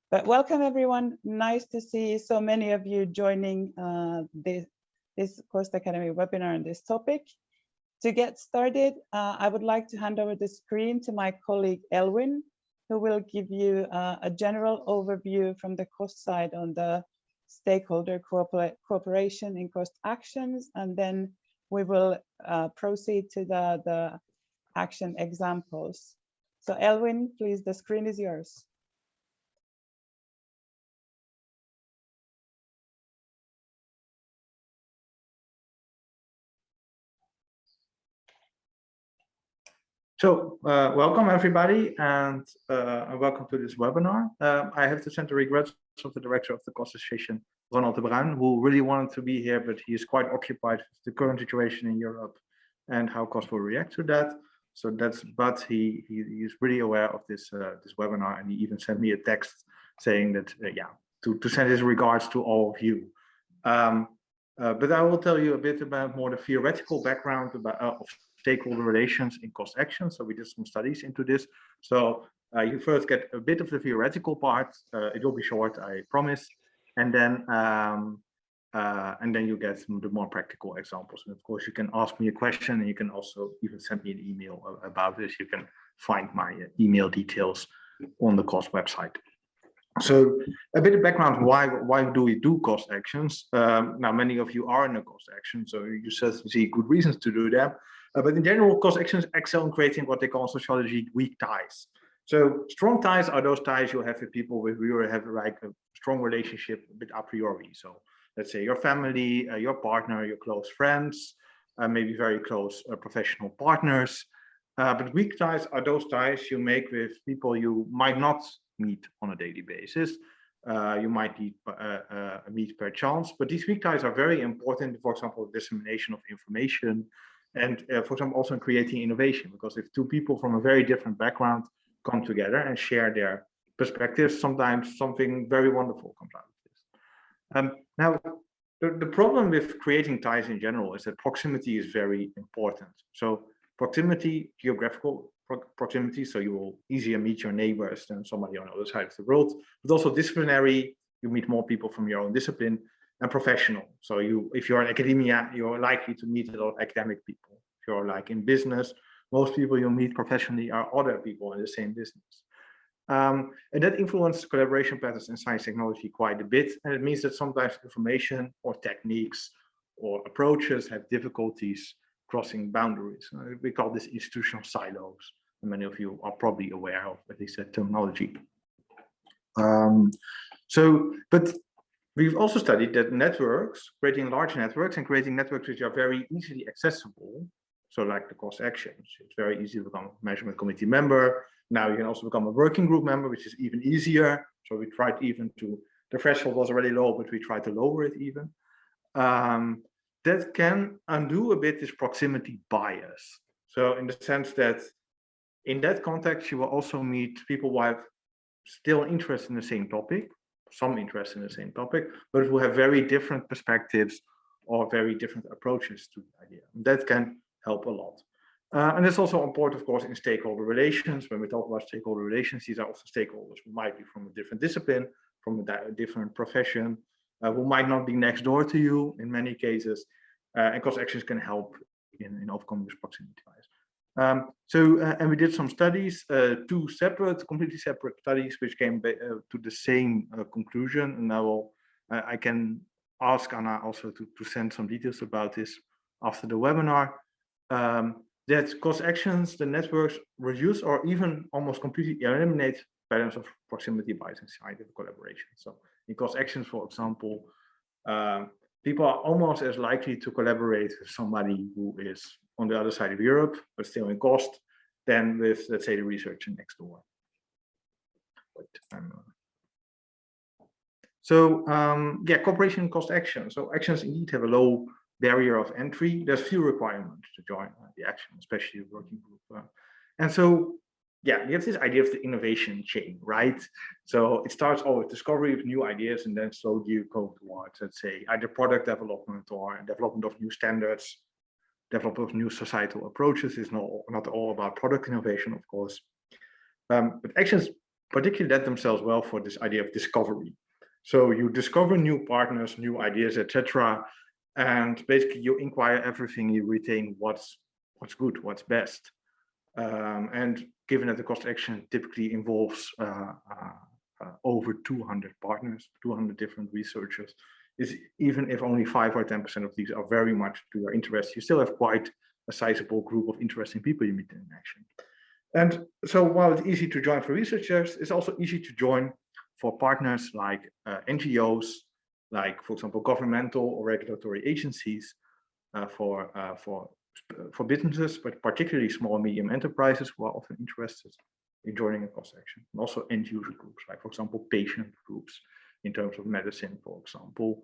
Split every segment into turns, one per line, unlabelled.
But welcome everyone. Nice to see so many of you joining this Cost Academy webinar on this topic. To get started, I would like to hand over the screen to my colleague Elwin, who will give you a general overview from the cost side on the stakeholder cooperation in cost actions, and then we will proceed to the action examples. So Elwin, please, the screen is yours.
So welcome everybody, and welcome to this webinar. I have to send the regrets of the director of the Cost Association, Ronald de Bruin, who really wanted to be here, but he is quite occupied with the current situation in Europe and how cost will react to that. So but he is really aware of this this webinar, and he even sent me a text saying that to send his regards to all of you. But I will tell you a bit about more the theoretical background about of stakeholder relations in cost action. So we did some studies into this. So you first get a bit of the theoretical part. It will be short, I promise, and then you get the more practical examples. And of course, you can ask me a question, and you can also even send me an email about this. You can find my email details on the cost website. So a bit of background, why do we do cost actions? Now, many of you are in a cost action, so you certainly see good reasons to do them. But in general, cost actions excel in creating what they call in sociology weak ties. So strong ties are those ties you have with people with who you have like a strong relationship a bit a priori. So let's say your family, your partner, your close friends, maybe very close professional partners. But weak ties are those ties you make with people you might not meet on a daily basis. You might meet per chance, but these weak ties are very important, for example, dissemination of information, and for example, also in creating innovation, because if two people from a very different background come together and share their perspectives, sometimes something very wonderful comes out of this. Now, the problem with creating ties in general is that proximity is very important. So proximity, geographical proximity, so you will easier meet your neighbors than somebody on the other side of the world, but also disciplinary, you meet more people from your own discipline, and professional. So if you're in academia, you're likely to meet a lot of academic people. If you're like in business, most people you meet professionally are other people in the same business. And that influences collaboration patterns in science technology quite a bit. And it means that sometimes information or techniques or approaches have difficulties crossing boundaries. We call this institutional silos. And many of you are probably aware of at least that terminology. But we've also studied that networks, creating large networks and creating networks which are very easily accessible. So like the cost actions, it's very easy to become a measurement committee member. Now you can also become a working group member, which is even easier. So we tried even to, the threshold was already low, but we tried to lower it even. That can undo a bit this proximity bias. So in the sense that in that context, you will also meet people who have still interest in the same topic, some interest in the same topic, but who have very different perspectives or very different approaches to the idea. That can help a lot. And it's also important, of course, in stakeholder relations. When we talk about stakeholder relations, these are also stakeholders who might be from a different discipline, from a different profession, who might not be next door to you in many cases. And cost actions can help in overcoming this proximity bias. And we did some studies, two completely separate studies, which came to the same conclusion. And I can ask Anna also to send some details about this after the webinar. That cost actions, the networks reduce or even almost completely eliminate patterns of proximity bias in scientific collaboration. So in cost actions, for example, people are almost as likely to collaborate with somebody who is on the other side of Europe, but still in cost, than with, let's say, the researcher next door. Cooperation and cost action. So actions indeed have a low barrier of entry. There's few requirements to join the action, especially the working group. And so, yeah, you have this idea of the innovation chain, right? So it starts all with discovery of new ideas, and then slowly you go towards, let's say, either product development or development of new standards, development of new societal approaches. Is not all about product innovation, of course. But actions particularly lend themselves well for this idea of discovery. So you discover new partners, new ideas, etc. And basically you inquire everything, you retain what's good, what's best. And given that the cost action typically involves over 200 partners, 200 different researchers, is even if only 5 or 10% of these are very much to your interest, you still have quite a sizable group of interesting people you meet in action. And so while it's easy to join for researchers, it's also easy to join for partners like NGOs, like, for example, governmental or regulatory agencies, for businesses, but particularly small and medium enterprises who are often interested in joining a cost action. And also end user groups, like, for example, patient groups in terms of medicine, for example,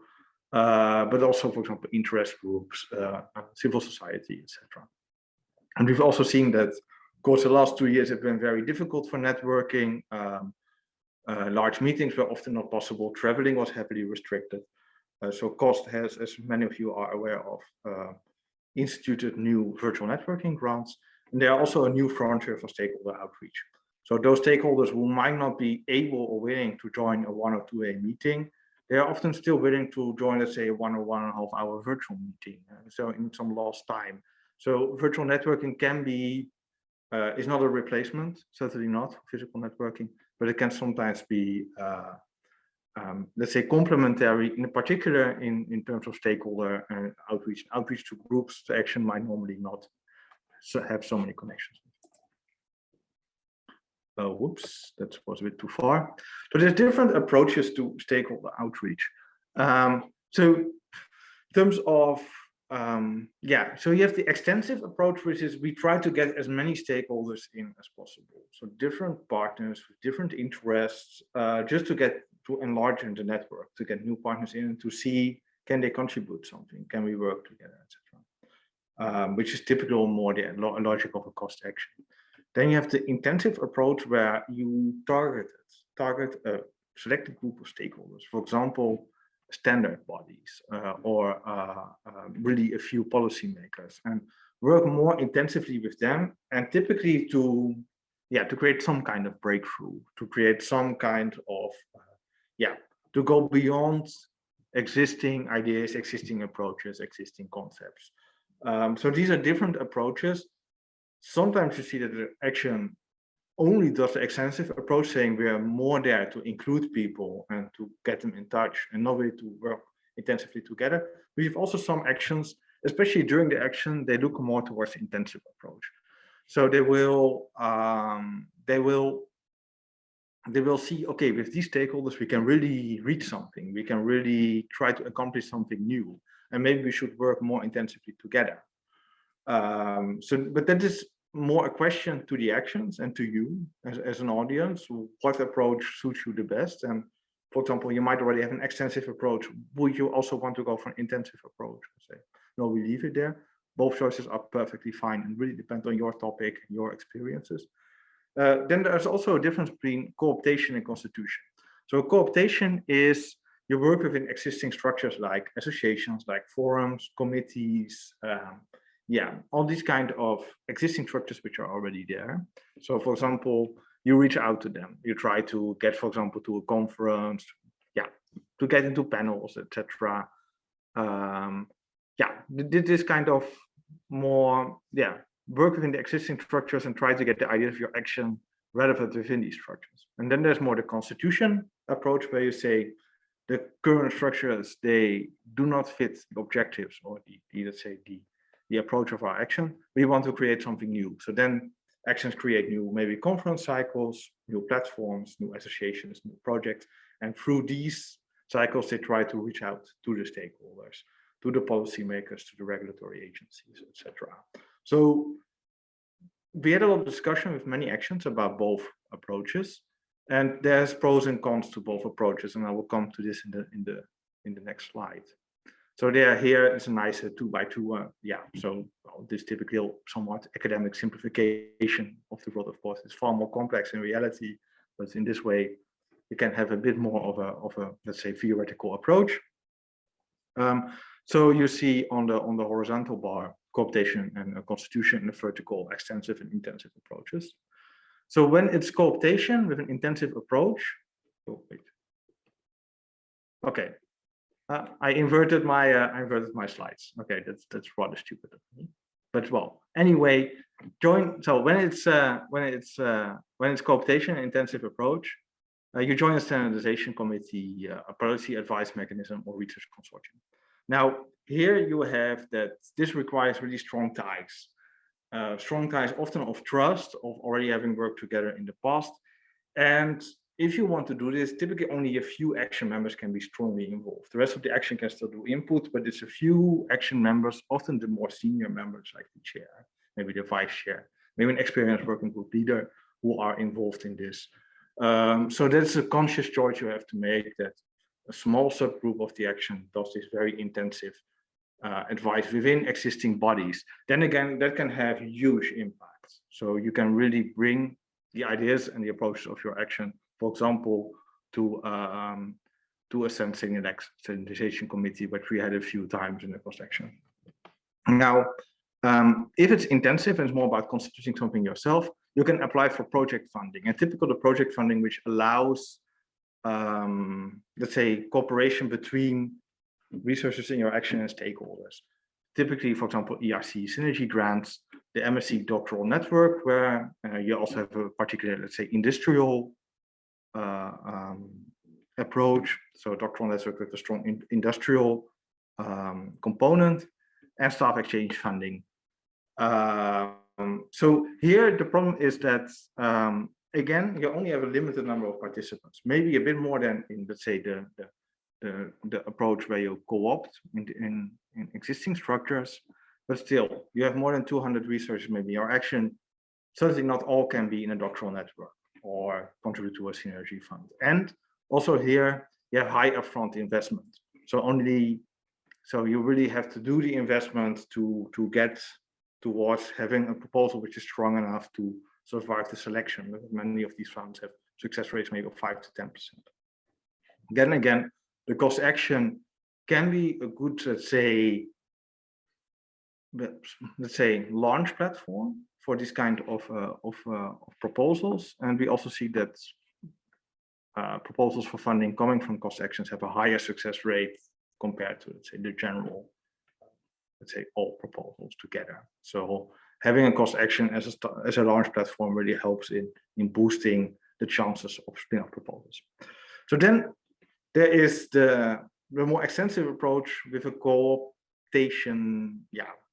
but also, for example, interest groups, civil society, etc. And we've also seen that, of course, the last 2 years have been very difficult for networking. Large meetings were often not possible. Traveling was heavily restricted. So COST has, as many of you are aware of, instituted new virtual networking grants. And they are also a new frontier for stakeholder outreach. So those stakeholders who might not be able or willing to join a 1 or 2-day meeting, they are often still willing to join, let's say, a 1 or 1.5 hour virtual meeting. So in some lost time. So virtual networking can be, is not a replacement, certainly not for physical networking, but it can sometimes be, let's say, complementary, in particular in terms of stakeholder outreach. Outreach to groups to action might normally not have so many connections. Whoops, that was a bit too far. So there's different approaches to stakeholder outreach. So in terms of, yeah, so you have the extensive approach, which is we try to get as many stakeholders in as possible. So different partners with different interests, just to enlarge the network, to get new partners in and to see, can they contribute something? Can we work together, etc. Which is typical more the logic of a cost action. Then you have the intensive approach where you target a selected group of stakeholders, for example, standard bodies or really a few policymakers, and work more intensively with them, and typically to create some kind of breakthrough, to create some kind of to go beyond existing ideas, existing approaches, existing concepts. So these are different approaches. Sometimes you see that the action only does the extensive approach, saying we are more there to include people and to get them in touch and not really to work intensively together. We have also some actions, especially during the action, they look more towards the intensive approach. So they will see, okay, with these stakeholders, we can really reach something. We can really try to accomplish something new, and maybe we should work more intensively together. But that is more a question to the actions and to you as an audience. What approach suits you the best? And for example, you might already have an extensive approach. Would you also want to go for an intensive approach? Say, no, we leave it there. Both choices are perfectly fine and really depend on your topic and your experiences. Then there's also a difference between co-optation and constitution. So co-optation is you work within existing structures like associations, like forums, committees, all these kind of existing structures which are already there. So for example, you reach out to them, you try to get, for example, to a conference, to get into panels, etc. This kind of more, work within the existing structures and try to get the idea of your action relevant within these structures. And then there's more the constitution approach, where you say the current structures, they do not fit the objectives or let's say the approach of our action. We want to create something new. So then actions create new, maybe conference cycles, new platforms, new associations, new projects. And through these cycles, they try to reach out to the stakeholders, to the policymakers, to the regulatory agencies, etc. So we had a lot of discussion with many actions about both approaches, and there's pros and cons to both approaches, and I will come to this in the next slide. So here is a nice 2x2. So this typical somewhat academic simplification of the world. Of course, it's far more complex in reality, but in this way, you can have a bit more of a let's say theoretical approach. So you see on the horizontal bar, co-optation and constitution, and the vertical extensive and intensive approaches. So when it's co-optation with an intensive approach, oh, wait. Okay, I inverted my slides. Okay, that's rather stupid of me. But well, anyway, so when it's co-optation intensive approach, you join a standardization committee, a policy advice mechanism, or research consortium. Now here you have that this requires really strong ties often of trust, of already having worked together in the past. And if you want to do this, typically only a few action members can be strongly involved. The rest of the action can still do input, but it's a few action members, often the more senior members like the chair, maybe the vice chair, maybe an experienced working group leader who are involved in this. So that's a conscious choice you have to make, that a small subgroup of the action does this very intensive advice within existing bodies. Then again, that can have huge impacts. So you can really bring the ideas and the approaches of your action, for example, to a standardization committee, which we had a few times in the cost action. Now, if it's intensive and it's more about constituting something yourself, you can apply for project funding. And typical the project funding which allows, let's say, cooperation between researchers in your action and stakeholders. Typically, for example, ERC synergy grants, the MSc doctoral network, where you also have a particular, let's say, industrial approach. So doctoral network with a strong industrial component, and staff exchange funding. So here the problem is that, again, you only have a limited number of participants, maybe a bit more than in, let's say, the approach where you co-opt in existing structures, but still you have more than 200 researchers maybe. Your action, certainly not all can be in a doctoral network or contribute to a synergy fund. And also here you have high upfront investment. So you really have to do the investment to get towards having a proposal which is strong enough to survive the selection. Many of these funds have success rates maybe of 5 to 10%. Then again, the cost action can be a good, let's say, launch platform for this kind of proposals. And we also see that proposals for funding coming from cost actions have a higher success rate compared to, let's say, the general, let's say, all proposals together. So having a cost action as a launch platform really helps in boosting the chances of spin-off proposals. So then there is the more extensive approach with a co-optation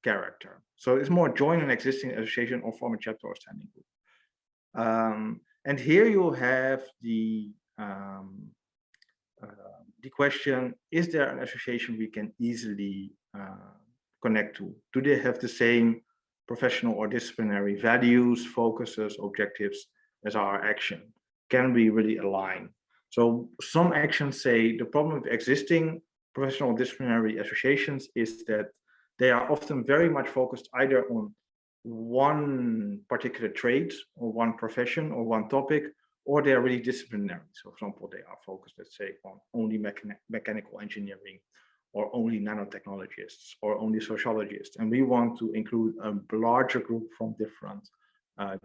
character. So it's more join an existing association or form a chapter or standing group. And here you have the question, is there an association we can easily connect to? Do they have the same professional or disciplinary values, focuses, objectives as our action? Can we really align? So some actions say the problem with existing professional disciplinary associations is that they are often very much focused either on one particular trade or one profession or one topic, or they are really disciplinary. So for example, they are focused, let's say, on only mechanical engineering, or only nanotechnologists, or only sociologists. And we want to include a larger group from different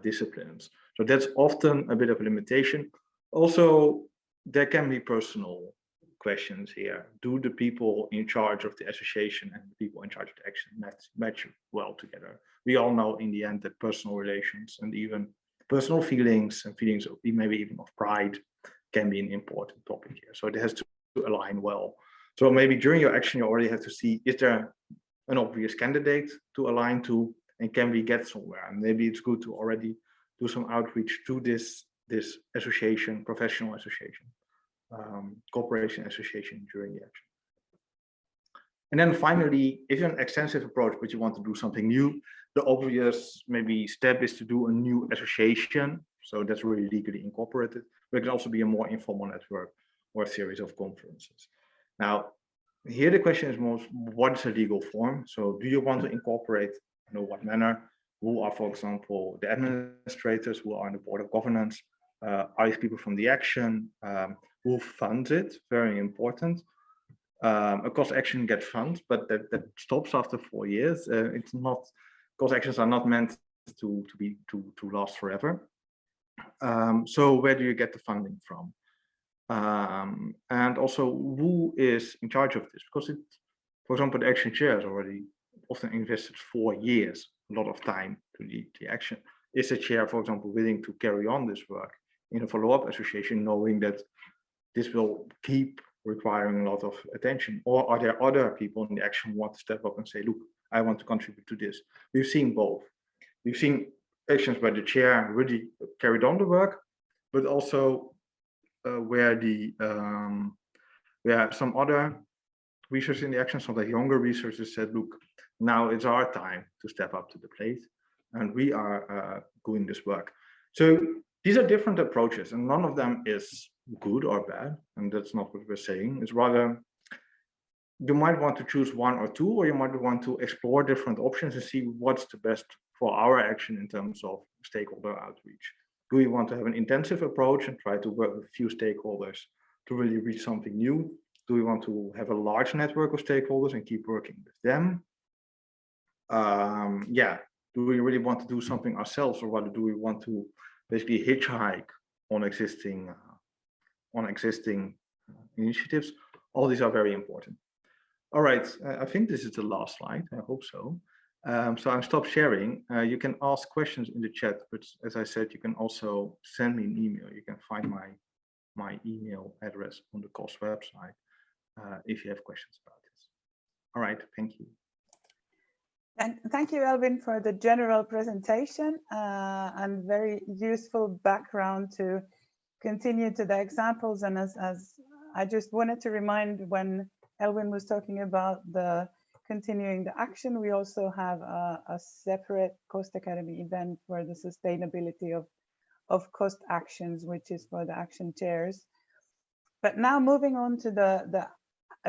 disciplines. So that's often a bit of a limitation. Also, there can be personal questions here. Do the people in charge of the association and the people in charge of the action match well together? We all know in the end that personal relations and even personal feelings and feelings of maybe even of pride can be an important topic here. So it has to align well. So maybe during your action, you already have to see, is there an obvious candidate to align to, and can we get somewhere? And maybe it's good to already do some outreach to this association, professional association, cooperation association during the action. And then finally, if you're an extensive approach, but you want to do something new, the obvious maybe step is to do a new association. So that's really legally incorporated, but it can also be a more informal network or a series of conferences. Now, here the question is most, what is a legal form? So do you want to incorporate, what manner? Who are, for example, the administrators, who are on the board of governance? Are these people from the action? Who funds it? Very important. A cost action gets funds, but that stops after 4 years. It's not, cost actions are not meant to last forever. So where do you get the funding from? And also who is in charge of this? Because it, for example, the action chair has already often invested 4 years, a lot of time to lead the action. Is the chair, for example, willing to carry on this work in a follow-up association, knowing that this will keep requiring a lot of attention? Or are there other people in the action who want to step up and say, look, I want to contribute to this? We've seen both. We've seen actions where the chair really carried on the work, but also where some other researchers in the action, some of the younger researchers said, look, now it's our time to step up to the plate, and we are doing this work. So these are different approaches, and none of them is good or bad, and that's not what we're saying. It's rather, you might want to choose one or two, or you might want to explore different options and see what's the best for our action in terms of stakeholder outreach. Do we want to have an intensive approach and try to work with a few stakeholders to really reach something new? Do we want to have a large network of stakeholders and keep working with them? Yeah, do we really want to do something ourselves, or rather do we want to basically hitchhike on existing initiatives? All these are very important. All right, I think this is the last slide. I hope so. So I'm stop sharing. You can ask questions in the chat, but as I said, you can also send me an email. You can find my email address on the COS website if you have questions about this. All right, thank you.
Thank you, Elvin, for the general presentation and very useful background to continue to the examples. And as I just wanted to remind, when Elvin was talking about the continuing the action, we also have a separate Cost Academy event for the sustainability of cost actions, which is for the action chairs. But now moving on to the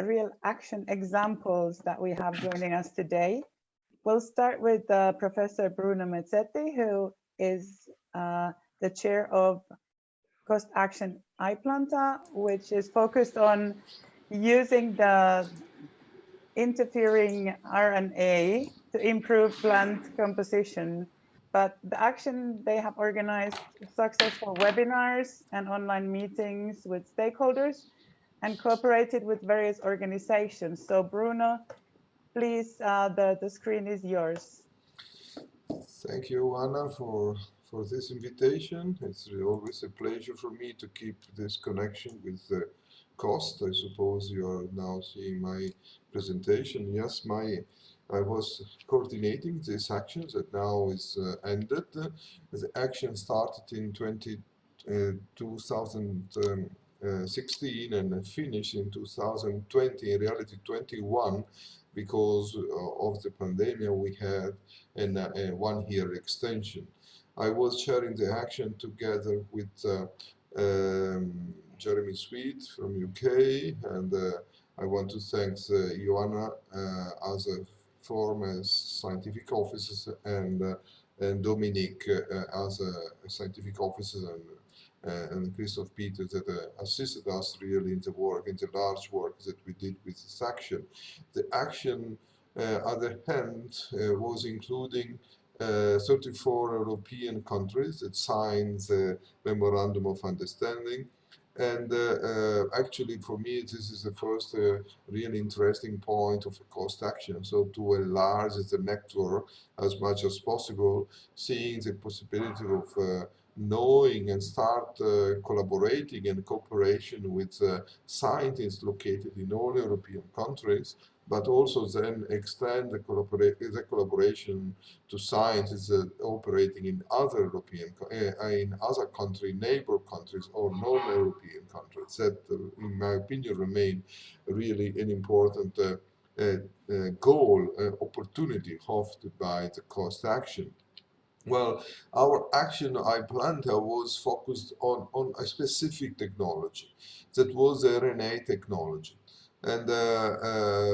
real action examples that we have joining us today. We'll start with Professor Bruno Mezzetti, who is the chair of Cost Action iPlanta, which is focused on using the interfering RNA to improve plant composition. But the action, they have organized successful webinars and online meetings with stakeholders and cooperated with various organizations. So Bruno, please, the screen is yours.
Thank you, Anna, for this invitation. It's always a pleasure for me to keep this connection with the cost. I suppose you are now seeing my presentation. Yes, I was coordinating these actions that now is ended. The action started in 2016 and finished in 2020, in reality 21, because of the pandemic we had and a one-year extension. I was chairing the action together with Jeremy Sweet from UK, and I want to thank Joanna as a former scientific officer and Dominic as a scientific officer, and Christoph Peter that assisted us really in the work, in the large work that we did with this action. The action, other hand, was including 34 European countries that signed the Memorandum of Understanding. And actually, for me, this is the first really interesting point of a cost action. So to enlarge the network as much as possible, seeing the possibility of knowing and start collaborating and cooperation with scientists located in all European countries, but also then extend the collaboration to scientists operating in other European, in other countries, neighbor countries or non-European countries. That, in my opinion, remain really an important goal, opportunity offered by the cost action. Well, our action iPlanta was focused on a specific technology, that was the RNA technology. And that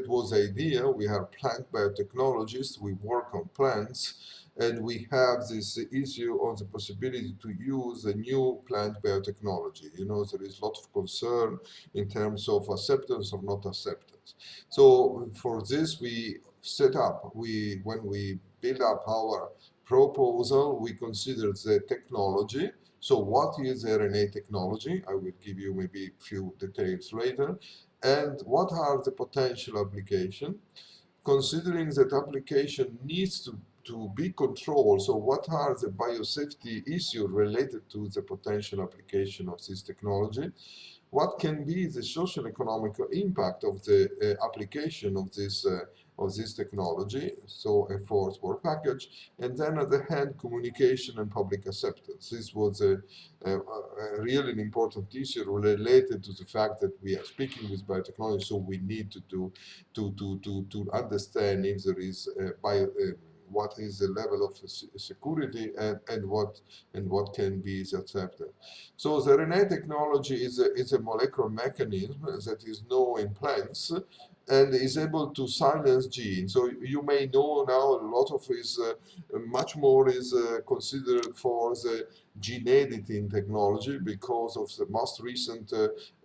was the idea. We are plant biotechnologists, we work on plants, and we have this issue on the possibility to use a new plant biotechnology. You know, there is a lot of concern in terms of acceptance or not acceptance. So for this, we set up, when we build up our proposal, we considered the technology. So what is RNA technology? I will give you maybe a few details later. And what are the potential applications? Considering that application needs to be controlled, so what are the biosafety issues related to the potential application of this technology? What can be the social economic impact of the application of this technology, so a fourth work package, and then at the hand, communication and public acceptance. This was a really an important issue related to the fact that we are speaking with biotechnology, so we need to understand if there is what is the level of security and what can be accepted. So the RNA technology is a molecular mechanism that is known in plants and is able to silence genes. So you may know now a lot of is much more is considered for the gene editing technology because of the most recent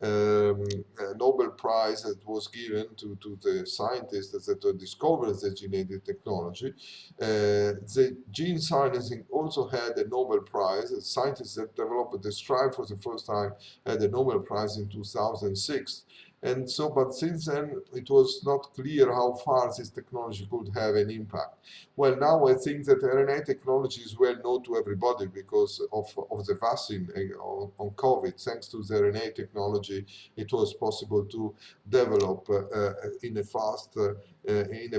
Nobel Prize that was given to the scientists that discovered the gene editing technology. The gene silencing also had a Nobel Prize. The scientists that developed the STRIVE for the first time had a Nobel Prize in 2006. And so, but since then, it was not clear how far this technology could have an impact. Well, now I think that RNA technology is well known to everybody because of the vaccine on COVID. Thanks to the RNA technology, it was possible to develop in a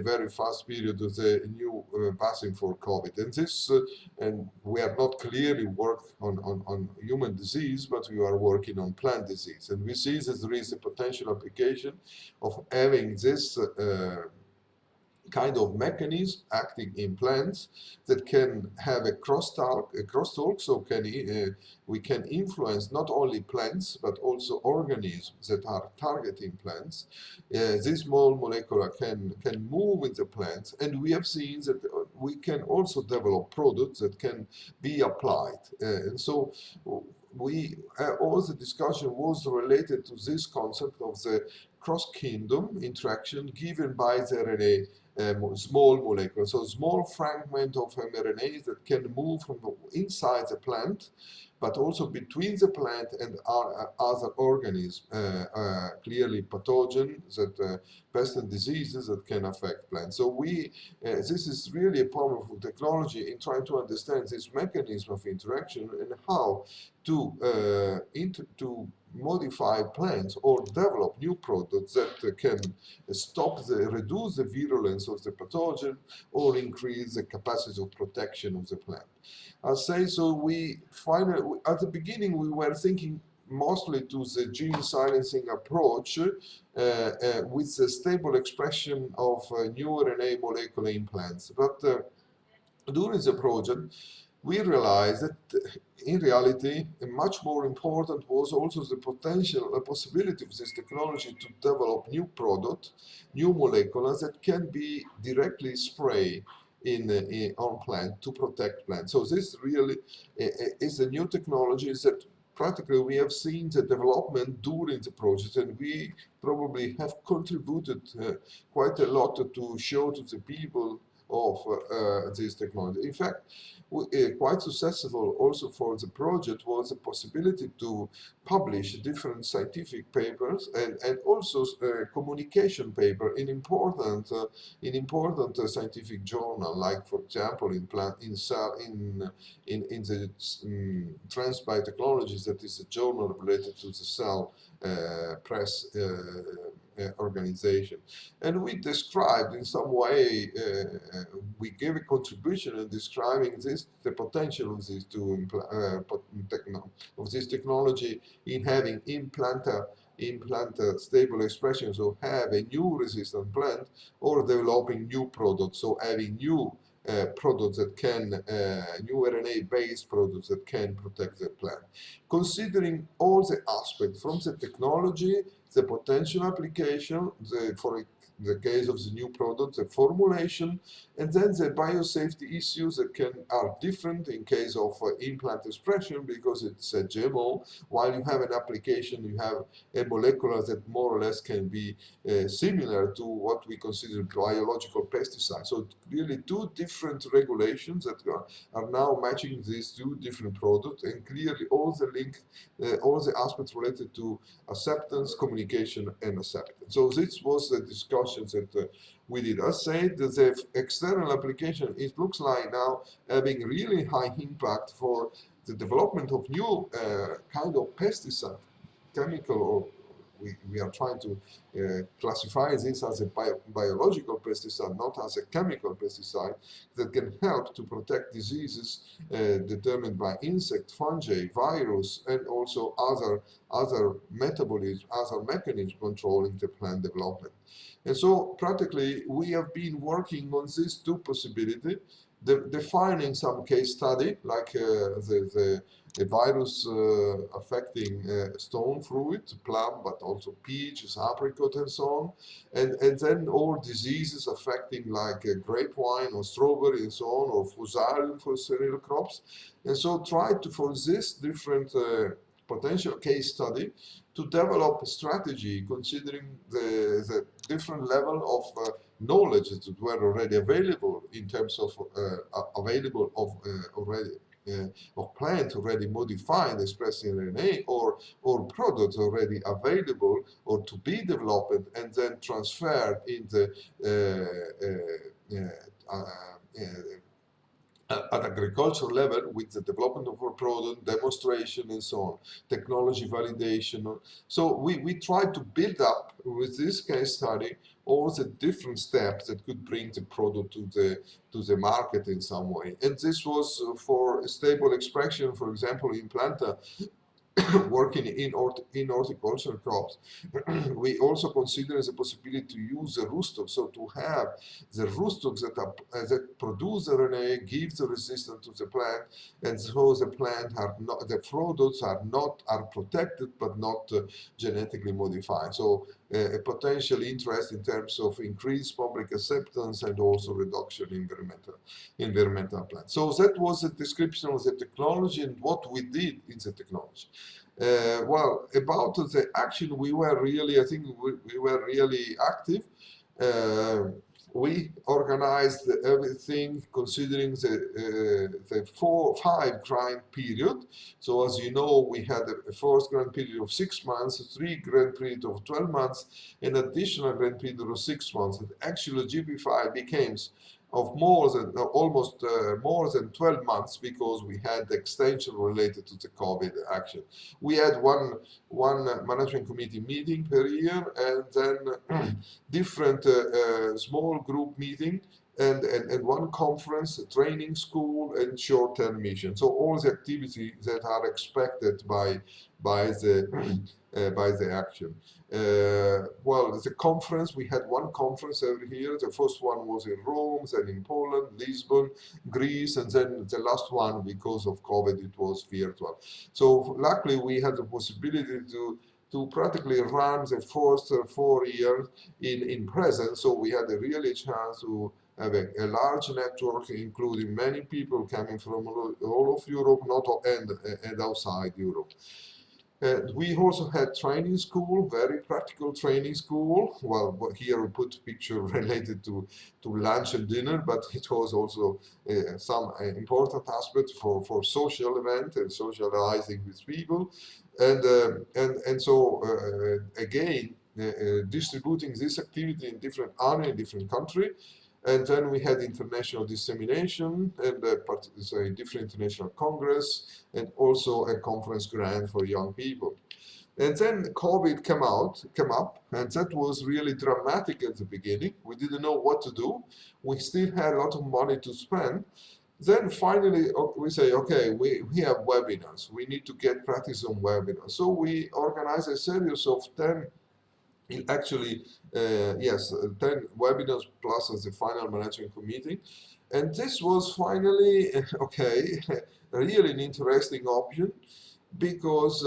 very fast period the new vaccine for COVID. And this, and we have not clearly worked on human disease, but we are working on plant disease. And we see that there is a potential application of having this kind of mechanism acting in plants that can have a crosstalk, so we can influence not only plants but also organisms that are targeting plants. This small molecule can move in the plants, and we have seen that we can also develop products that can be applied. And so all the discussion was related to this concept of the cross-kingdom interaction given by the RNA small molecule, so small fragment of mRNA that can move from inside the plant, but also between the plant and other organisms, clearly pathogens, pests and diseases that can affect plants. So this is really a powerful technology in trying to understand this mechanism of interaction and how to modify plants or develop new products that can reduce the virulence of the pathogen or increase the capacity of protection of the plant. I'll say so. We finally, at the beginning, we were thinking mostly to the gene silencing approach with the stable expression of new RNA molecular implants. But during the project, we realized that in reality, much more important was also the possibility of this technology to develop new product, new molecules that can be directly sprayed on plant to protect plants. So this really is a new technology that practically we have seen the development during the project, and we probably have contributed quite a lot to show to the people of this technology. In fact, quite successful also for the project was the possibility to publish different scientific papers and also communication paper in important scientific journal, like for example in the Trans Biotechnologies, that is a journal related to the cell press organization. And we described in some way, we gave a contribution in describing the potential of these of this technology in having implant stable expression, so have a new resistant plant, or developing new products, so having new products that can, new RNA-based products that can protect the plant. Considering all the aspects from the technology, the potential application, the case of the new product, the formulation, and then the biosafety issues that are different in case of implant expression because it's a GMO. While you have an application, you have a molecular that more or less can be similar to what we consider biological pesticides. So really two different regulations that are now matching these two different products, and clearly all the aspects related to acceptance, communication, and acceptance. So this was the discussions that we did. I said that the external application, it looks like now having really high impact for the development of new kind of pesticide, chemical, or we are trying to classify this as a biological pesticide, not as a chemical pesticide, that can help to protect diseases determined by insect, fungi, virus, and also other metabolisms, other mechanisms controlling the plant development. And so practically we have been working on these two possibilities, defining some case study, like the virus affecting stone fruit, plum, but also peaches, apricot, and so on. And then all diseases affecting like grapevine or strawberry and so on, or fusarium for cereal crops. And so try to, for this different potential case study, to develop a strategy considering the different level of knowledge that were already available in terms of of plant already modified expressing RNA, or products already available or to be developed and then transferred in the at agricultural level with the development of our product, demonstration and so on, technology validation. So we tried to build up with this case study all the different steps that could bring the product to the market in some way. And this was for stable expression, for example, in planta, working in horticultural crops. We also consider the possibility to use the rootstocks, so to have the rootstocks that produce RNA, give the resistance to the plant, and so the plant the products are protected but not genetically modified. So a potential interest in terms of increased public acceptance and also reduction in environmental plants. So that was a description of the technology and what we did in the technology. Well, about the action, we were really, I think we were really active. We organized everything considering the 4-5 grant period. So as you know, we had a first grant period of 6 months, 3 grant period of 12 months, an additional grant period of 6 months. And actually, GP5 became of almost more than 12 months because we had the extension related to the COVID action. We had one management committee meeting per year, and then different small group meeting, and one conference, a training school, and short-term mission. So all the activities that are expected by the action. Well, the conference, we had one conference every year. The first one was in Rome, then in Poland, Lisbon, Greece, and then the last one, because of COVID, it was virtual. So luckily, we had the possibility to practically run the first 4 years in presence. So we had a really chance to have a large network, including many people coming from all of Europe, and outside Europe. We also had training school, very practical training school. Well, here we put a picture related to lunch and dinner, but it was also some important aspect for social event and socializing with people. And so again, distributing this activity in different areas, in different countries. And then we had international dissemination and different international congress, and also a conference grant for young people. And then COVID came up, and that was really dramatic at the beginning. We didn't know what to do. We still had a lot of money to spend. Then finally we say, okay, we have webinars. We need to get practice on webinars. So we organized a series of 10 10 webinars plus as the final management committee. And this was finally, okay, really an interesting option, because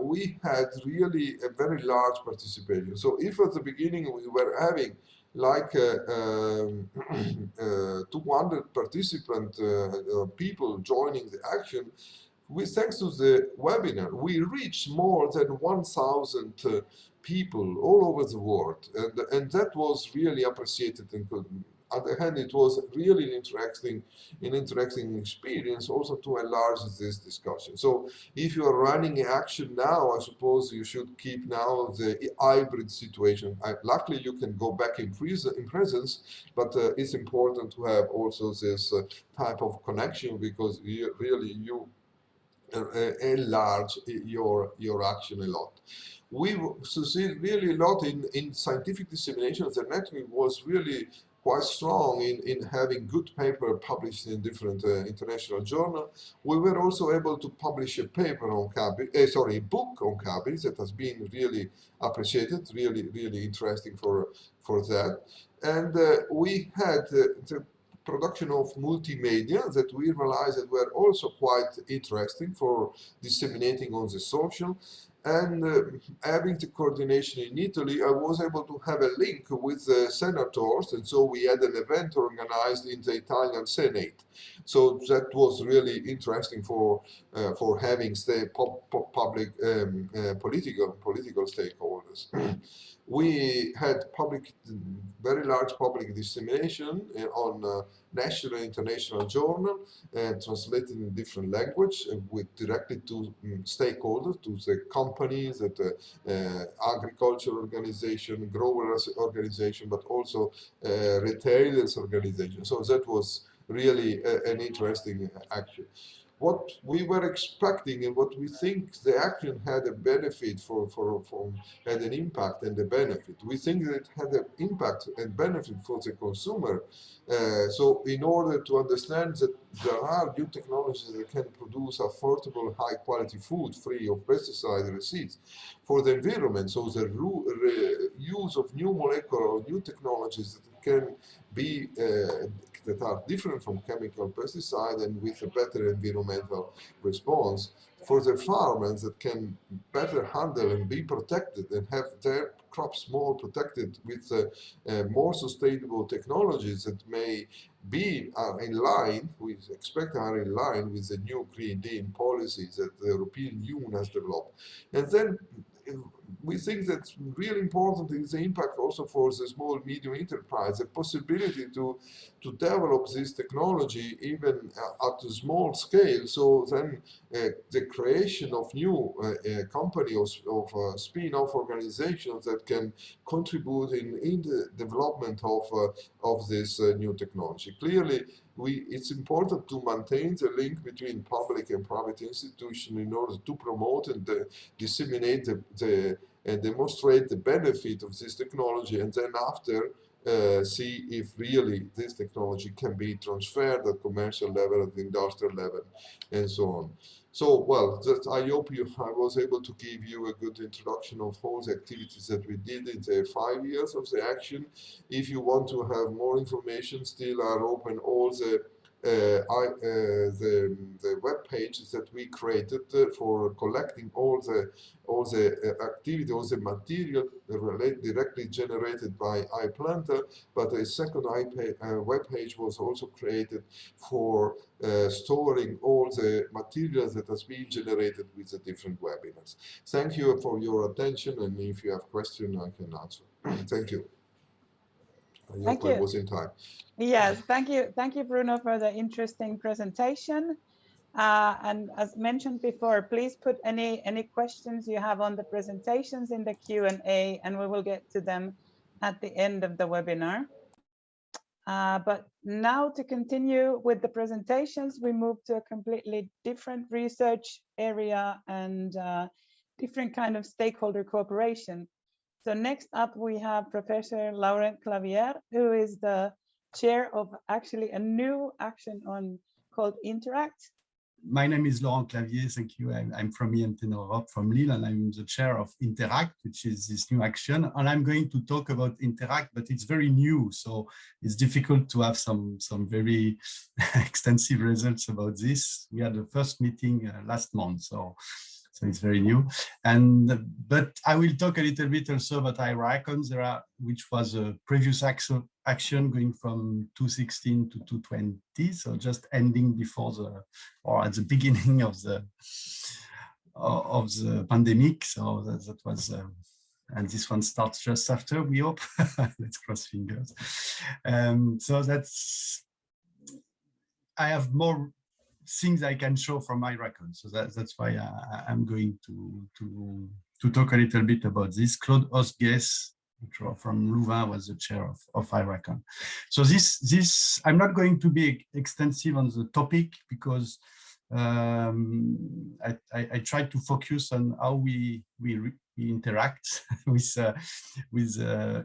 we had really a very large participation. So if at the beginning we were having like 200 participant people joining the action, thanks to the webinar, we reached more than 1,000 people all over the world, and that was really appreciated. And on the hand, it was really an interesting experience also to enlarge this discussion. So if you are running action now, I suppose you should keep now the hybrid situation. Luckily, you can go back in presence, but it's important to have also this type of connection, because you enlarge your action a lot. We succeed really a lot in scientific dissemination. The network was really quite strong in having good paper published in different international journals. We were also able to publish a paper on a book on cabins that has been really appreciated, really interesting for that. And we had the production of multimedia that we realized were also quite interesting for disseminating on the social. And having the coordination in Italy, I was able to have a link with the senators, and so we had an event organized in the Italian Senate. So that was really interesting for having public political stakeholders. We had very large public dissemination on national and international journal, translated in different language, with directly to stakeholders, to the companies, that agriculture organization, growers organization, but also retailers organization. So that was really an interesting action. What we were expecting and what we think the action had a benefit had an impact and a benefit. We think that it had an impact and benefit for the consumer. So in order to understand that there are new technologies that can produce affordable, high quality food free of pesticide residues for the environment. So the use of new molecular or new technologies that can be that are different from chemical pesticide and with a better environmental response for the farmers that can better handle and be protected and have their crops more protected with more sustainable technologies that may be in line with the new Green Deal policies that the European Union has developed. And then we think that's really important is the impact also for the small medium enterprise, the possibility to develop this technology even at a small scale. So then the creation of new companies of spin-off organizations that can contribute in the development of this new technology. Clearly, it's important to maintain the link between public and private institutions in order to promote and disseminate and demonstrate the benefit of this technology, and then after see if really this technology can be transferred at commercial level, at the industrial level, and so on. So, well, I hope I was able to give you a good introduction of all the activities that we did in the 5 years of the action. If you want to have more information, still are open all the web pages that we created for collecting all the activity, all the material directly generated by iPlanter. But a second web page was also created for storing all the materials that has been generated with the different webinars. Thank you for your attention, and if you have questions, I can answer. Thank you. I hope I was in time.
Yes, thank you, Bruno, for the interesting presentation. And as mentioned before, please put any questions you have on the presentations in the Q&A, and we will get to them at the end of the webinar. But now to continue with the presentations, we move to a completely different research area and different kind of stakeholder cooperation. So next up, we have Professor Laurent Clavier, who is the chair of actually a new action called Interact.
My name is Laurent Clavier, thank you. I'm from INTN Europe, from Lille, and I'm the chair of Interact, which is this new action. And I'm going to talk about Interact, but it's very new, so it's difficult to have some very extensive results about this. We had the first meeting last month, so So it's very new. But I will talk a little bit also about IRACON, which was a previous action going from 2016 to 2020. So just ending before or at the beginning of the pandemic. So that was, and this one starts just after, we hope. Let's cross fingers. So I have more things I can show from IRACON. So that's why I'm going to talk a little bit about this. Claude Osgues from Louvain was the chair of IRACON. So this I'm not going to be extensive on the topic because I try to focus on how we interact with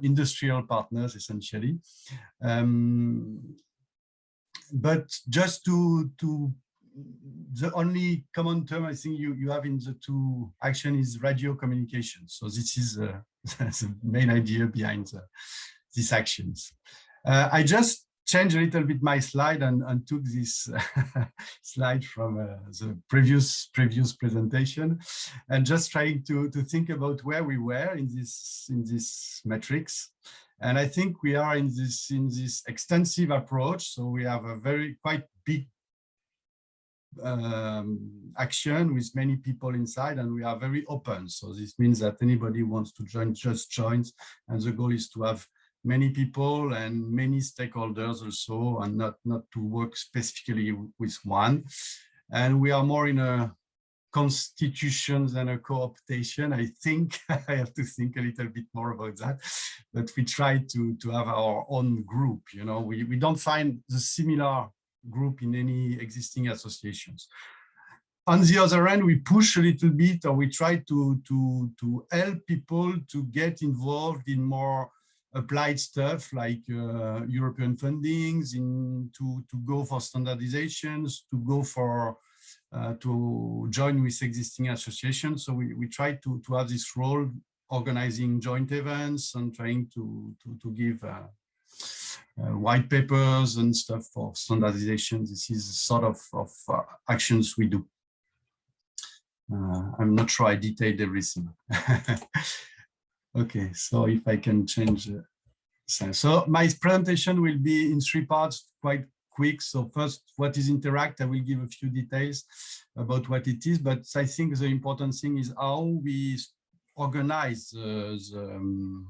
industrial partners essentially. But just to the only common term I think you have in the two action is radio communication. So this is the main idea behind these actions. I just changed a little bit my slide and took this slide from the previous presentation, and just trying to think about where we were in this matrix. And I think we are in this extensive approach. So we have a quite big action with many people inside, and we are very open. So this means that anybody who wants to join just joins, and the goal is to have many people and many stakeholders also, and not to work specifically with one. And we are more in a constitution than a co-optation. I think I have to think a little bit more about that, but we try to have our own group. You know, we don't find the similar group in any existing associations. On the other hand, we push a little bit, or we try to help people to get involved in more applied stuff like European fundings, to go for standardizations, to go for to join with existing associations. So we try to have this role, organizing joint events and trying to give white papers and stuff for standardization. This is sort of actions we do. I'm not sure I detailed everything. Okay, so if I can change. So my presentation will be in 3 parts, quite quick. So first, what is Interact? I will give a few details about what it is, but I think the important thing is how we organize the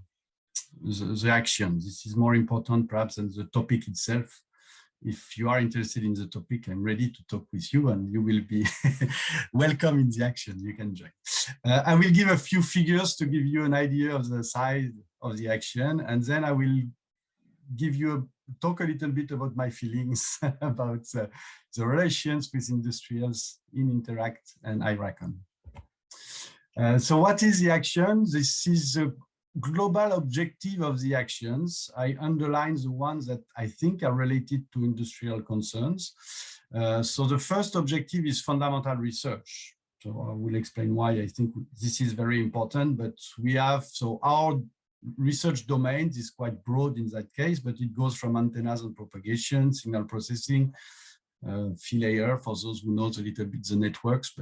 action. This is more important perhaps than the topic itself. If you are interested in the topic, I'm ready to talk with you, and you will be welcome in the action. You can join. I will give a few figures to give you an idea of the size of the action, and then I will give you talk a little bit about my feelings about the relations with industrials in Interact and IRACON. So what is the action? This is the global objective of the actions. I underline the ones that I think are related to industrial concerns. So the first objective is fundamental research. So I will explain why I think this is very important, but we have, so our research domain is quite broad in that case, but it goes from antennas and propagation, signal processing, phi layer, for those who know a little bit the networks,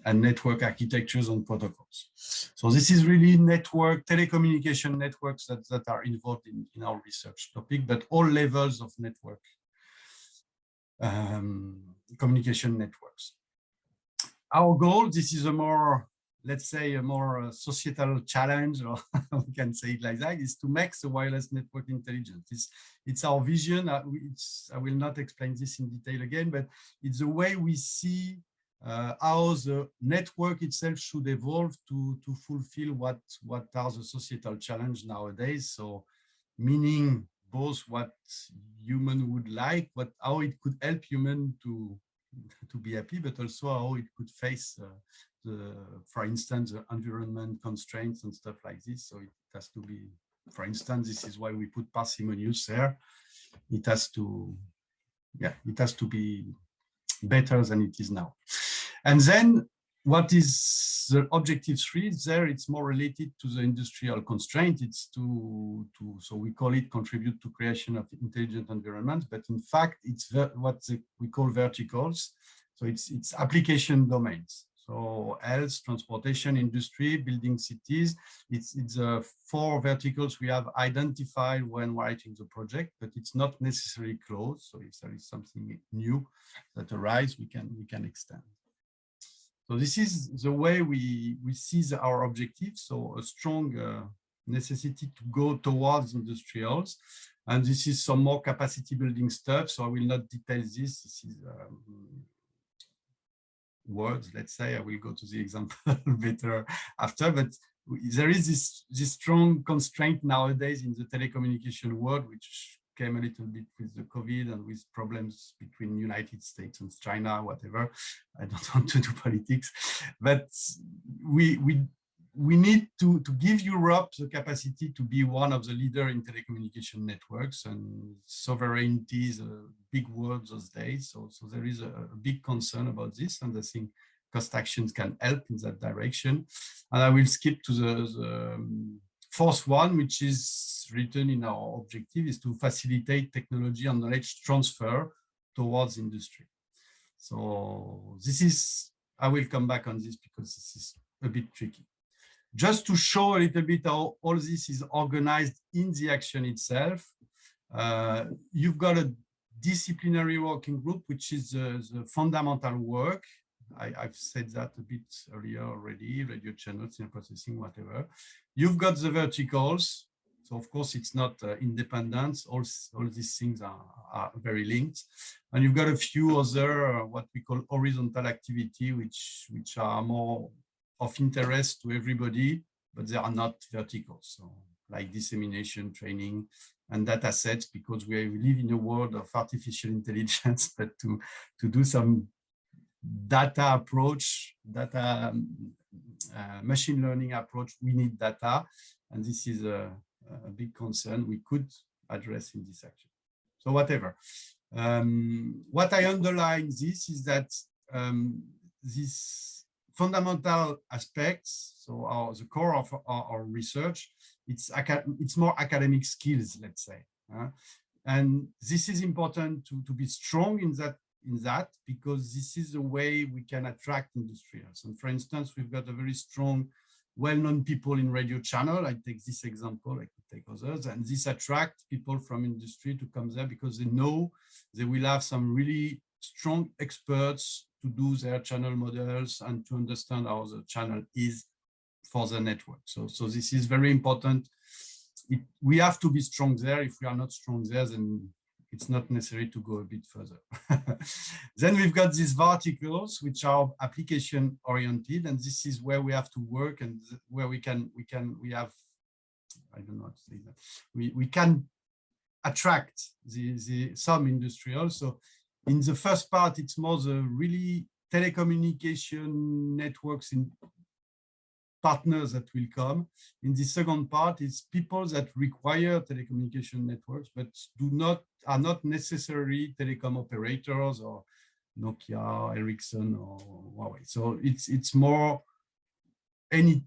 and network architectures and protocols. So this is really telecommunication networks that are involved in our research topic, but all levels of network communication networks. Our goal, this is a more, let's say, a more societal challenge, or we can say it like that, is to make the wireless network intelligent. It's our vision. I will not explain this in detail again, but it's the way we see how the network itself should evolve to fulfill what are the societal challenge nowadays. So meaning both what human would like, how it could help human to be happy, but also how it could face for instance, the environment constraints and stuff like this. So it has to be, for instance, this is why we put parsimonious there. It has to be better than it is now. And then what is the objective 3 there? It's more related to the industrial constraint. It's so we call it contribute to creation of intelligent environments, but in fact, it's what we call verticals. So it's application domains. So health, transportation, industry, building cities. It's 4 verticals we have identified when writing the project, but it's not necessarily closed. So if there is something new that arises, we can extend. So this is the way we see our objective. So a strong necessity to go towards industrials. And this is some more capacity building stuff. So I will not detail this. This is words, let's say. I will go to the example better after, but there is this strong constraint nowadays in the telecommunication world, which came a little bit with the COVID and with problems between United States and China, whatever. I don't want to do politics, but we need to give Europe the capacity to be one of the leaders in telecommunication networks, and sovereignty is a big word those days. So there is a big concern about this, and I think cost actions can help in that direction. And I will skip to the 4th one, which is written in our objective, is to facilitate technology and knowledge transfer towards industry. So this is, I will come back on this because this is a bit tricky. Just to show a little bit how all this is organized in the action itself, you've got a disciplinary working group, which is the fundamental work. I've said that a bit earlier already, radio channels, signal processing, whatever. You've got the verticals. So of course, it's not independent. All these things are very linked. And you've got a few other, what we call horizontal activity, which are more of interest to everybody, but they are not vertical. So like dissemination, training, and data sets, because we live in a world of artificial intelligence, but to do some data approach, machine learning approach, we need data. And this is a big concern we could address in this action. So whatever. What I underline this is that this fundamental aspects, so the core of our research, it's more academic skills, let's say. And this is important to be strong in that because this is the way we can attract industrials. And for instance, we've got a very strong, well-known people in radio channel. I take this example, I could take others, and this attract people from industry to come there because they know they will have some really strong experts to do their channel models and to understand how the channel is for the network. So this is very important. We have to be strong there. If we are not strong there, then it's not necessary to go a bit further. Then we've got these verticals, which are application oriented, and this is where we have to work and where we have, I don't know how to say that. We can attract some industrials. So in the first part, it's more the really telecommunication networks in partners that will come. In the second part, it's people that require telecommunication networks, but are not necessarily telecom operators or Nokia, Ericsson, or Huawei. So it's more any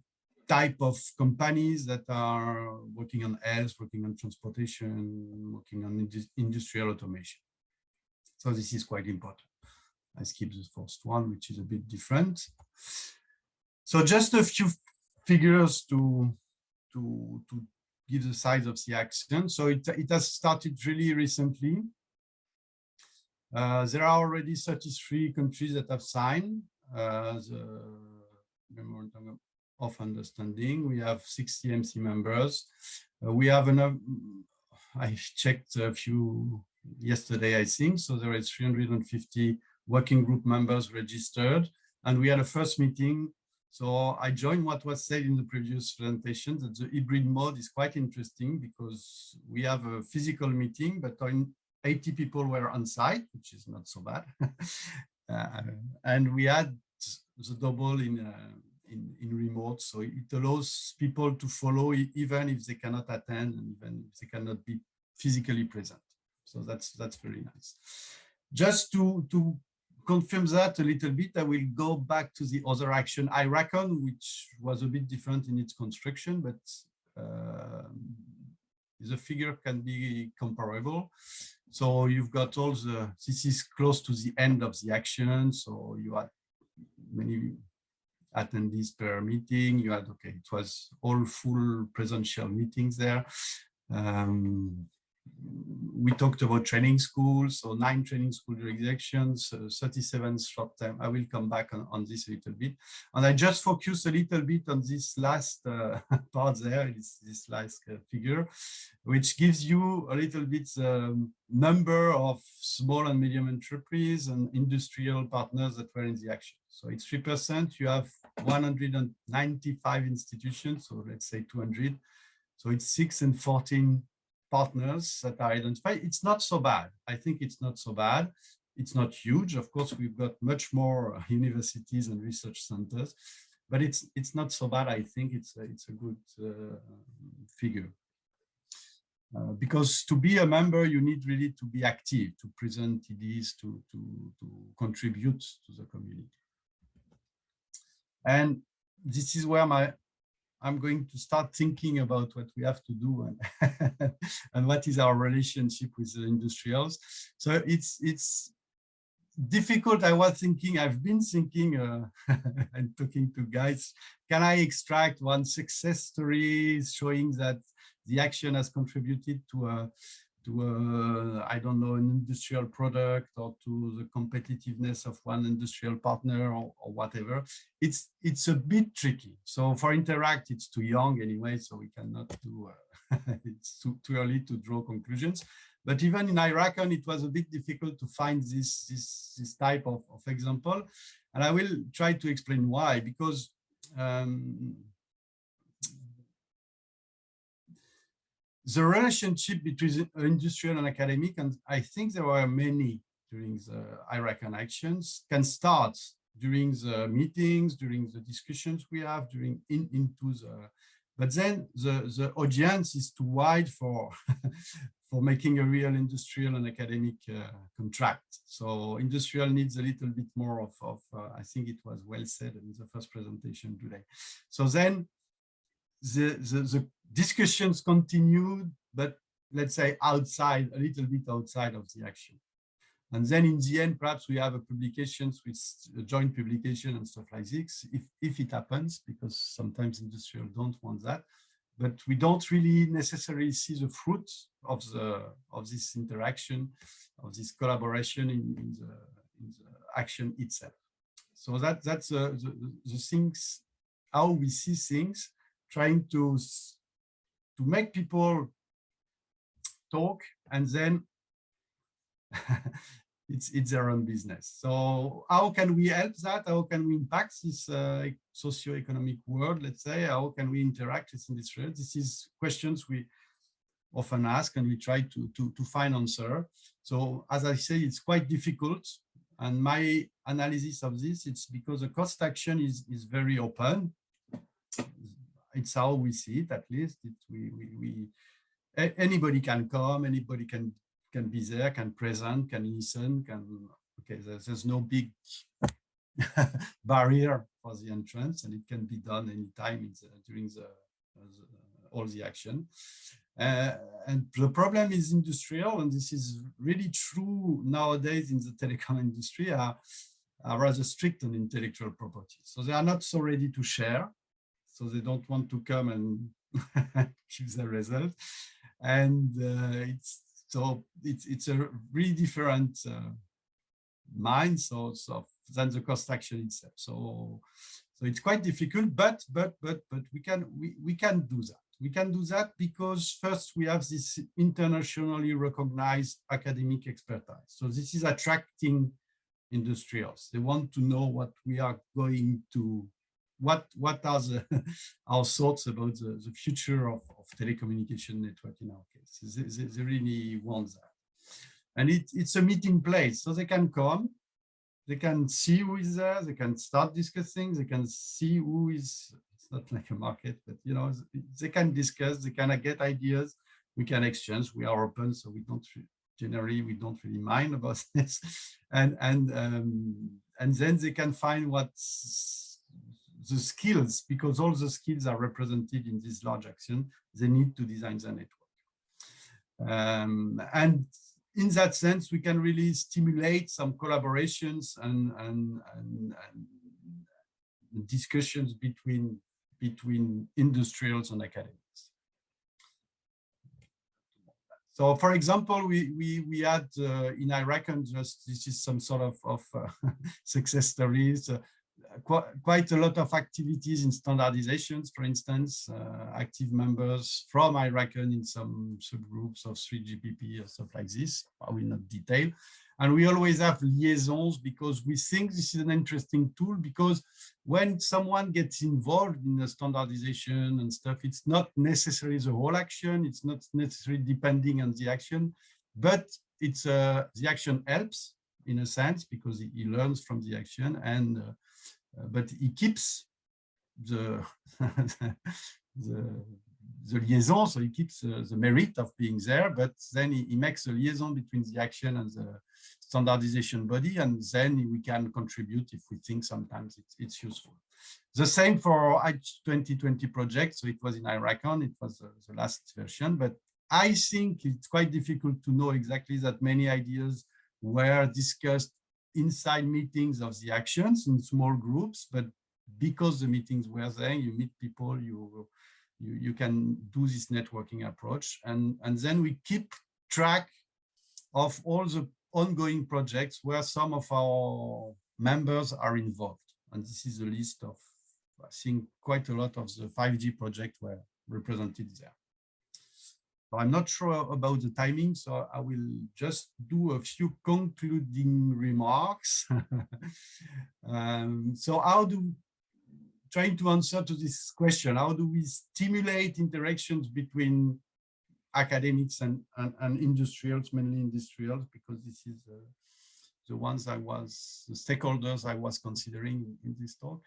type of companies that are working on health, working on transportation, working on industrial automation. So this is quite important. I skip the first one, which is a bit different. So just a few figures to give the size of the action. So it has started really recently. There are already 33 countries that have signed the Memorandum of Understanding. We have 60 MC members. We have enough, I checked a few yesterday, I think. So there is 350 working group members registered. And we had a first meeting. So I joined what was said in the previous presentation, that the hybrid mode is quite interesting because we have a physical meeting, but 80 people were on site, which is not so bad. And we had the double in remote. So it allows people to follow even if they cannot attend and even if they cannot be physically present. So that's very nice. Just to confirm that a little bit, I will go back to the other action, IRACON, which was a bit different in its construction, but the figure can be comparable. So you've got all this is close to the end of the action. So you had many attendees per meeting. You had, okay, it was all full presential meetings there. We talked about training schools, so 9 training school jurisdictions, 37 short term. I will come back on this a little bit. And I just focus a little bit on this last part there, this last figure, which gives you a little bit number of small and medium enterprise and industrial partners that were in the action. So it's 3%. You have 195 institutions, so let's say 200. So it's 6 and 14 partners that are identified. It's not so bad. I think it's not so bad. It's not huge. Of course, we've got much more universities and research centers, but it's not so bad. I think it's a good figure. Because to be a member, you need really to be active, to present ideas, to contribute to the community. And this is where I'm going to start thinking about what we have to do and, and what is our relationship with the industrials. So it's difficult. I've been thinking and talking to guys, can I extract one success story showing that the action has contributed to I don't know, an industrial product or to the competitiveness of one industrial partner or whatever. It's a bit tricky. So for Interact, it's too young anyway, so we cannot do, it's too early to draw conclusions. But even in Iracon, it was a bit difficult to find this type of example. And I will try to explain why, because the relationship between industrial and academic, and I think there were many during the Iracon actions, can start during the meetings, during the discussions we have, but then the audience is too wide for for making a real industrial and academic contract. So industrial needs a little bit more of I think it was well said in the first presentation today. So then the discussions continued, but let's say a little bit outside of the action. And then in the end, perhaps we have a publications with a joint publication and stuff like this, if it happens, because sometimes industrial don't want that. But we don't really necessarily see the fruits of this interaction, of this collaboration in the action itself. So that's the things, how we see things, trying to make people talk, and then it's their own business. So how can we help that? How can we impact this socio-economic world, let's say? How can we interact with industry? This is questions we often ask, and we try to find answer. So as I say, it's quite difficult. And my analysis of this, it's because the cost action is very open. It's how we see it, at least. Anybody can come, anybody can be there, can present, can listen, okay, there's no big barrier for the entrance, and it can be done anytime during all the action. And the problem is industrial, and this is really true nowadays in the telecom industry, are rather strict on intellectual property. So they are not so ready to share. So they don't want to come and give the result. And it's a really different mind than the cost action itself. So it's quite difficult, but we can do that. We can do that because first we have this internationally recognized academic expertise. So this is attracting industrials. They want to know what we are going to, what are our thoughts about the future of telecommunication network in our case. They really want that. And it's a meeting place, so they can come, they can see who is there, they can start discussing, they can see who is, it's not like a market, but you know, they can discuss, they can get ideas, we can exchange, we are open, so we don't really mind about this. And then they can find what's the skills, because all the skills are represented in this large action, they need to design the network. And in that sense, we can really stimulate some collaborations and discussions between industrials and academics. So, for example, we had in Iraqan, just this is some sort of success stories. Quite a lot of activities in standardizations, for instance, active members from Iraqan in some subgroups of 3GPP or stuff like this. I will not detail. And we always have liaisons because we think this is an interesting tool, because when someone gets involved in the standardization and stuff, it's not necessarily the whole action, it's not necessarily depending on the action, but it's the action helps in a sense because he learns from the action, and but he keeps the the liaison, so he keeps the merit of being there, but then he makes a liaison between the action and the standardization body, and then we can contribute if we think sometimes it's useful. The same for our 2020 project, so it was in Iraqan, it was the last version, but I think it's quite difficult to know exactly that many ideas were discussed inside meetings of the actions in small groups, but because the meetings were there, you meet people, you can do this networking approach, and then we keep track of all the ongoing projects where some of our members are involved. And this is a list of, I think, quite a lot of the 5G projects were represented there. So I'm not sure about the timing, so I will just do a few concluding remarks. Trying to answer to this question, how do we stimulate interactions between academics and industrials, mainly industrials, because this is the ones the stakeholders I was considering in this talk.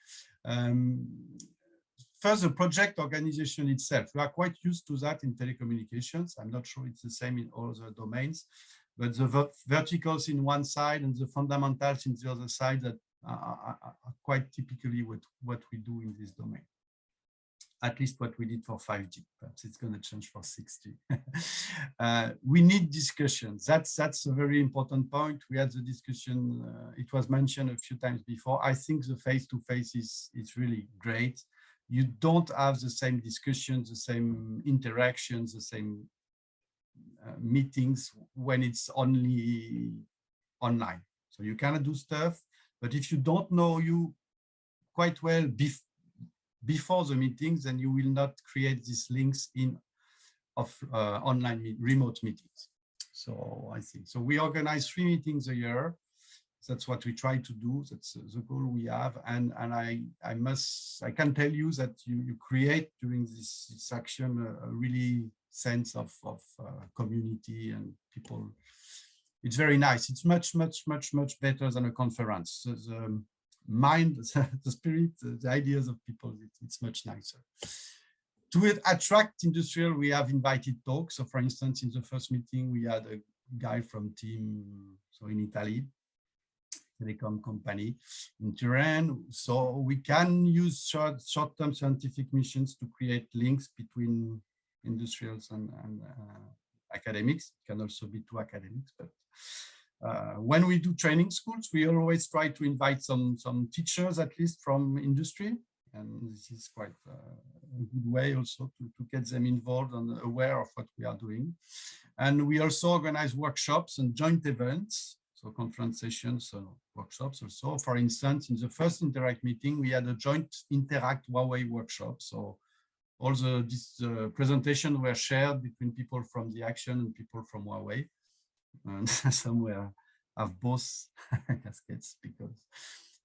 First, the project organization itself. We are quite used to that in telecommunications. I'm not sure it's the same in all the domains, but the verticals in one side and the fundamentals in the other side that are quite typically what we do in this domain. At least what we did for 5G. Perhaps it's going to change for 6G. We need discussions. That's a very important point. We had the discussion. It was mentioned a few times before. I think the face-to-face is really great. You don't have the same discussions, the same interactions, the same meetings when it's only online. So you cannot do stuff, but if you don't know you quite well before the meetings, then you will not create these links of online remote meetings. So I think, so we organize 3 meetings a year. That's what we try to do. That's the goal we have. And I can tell you that you create during this action a really sense of community and people. It's very nice. It's much better than a conference. So the mind, the spirit, the ideas of people, it's much nicer. To attract industrial, we have invited talks. So for instance, in the first meeting, we had a guy from team, so in Italy, telecom company, Hinterland. So we can use short-term scientific missions to create links between industrials and academics. It can also be two academics, but when we do training schools, we always try to invite some teachers, at least from industry. And this is quite a good way also to get them involved and aware of what we are doing. And we also organize workshops and joint events, so conference sessions, workshops also. For instance, in the first Interact meeting, we had a joint Interact Huawei workshop. So all these presentations were shared between people from the action and people from Huawei. And somewhere have both caskets, because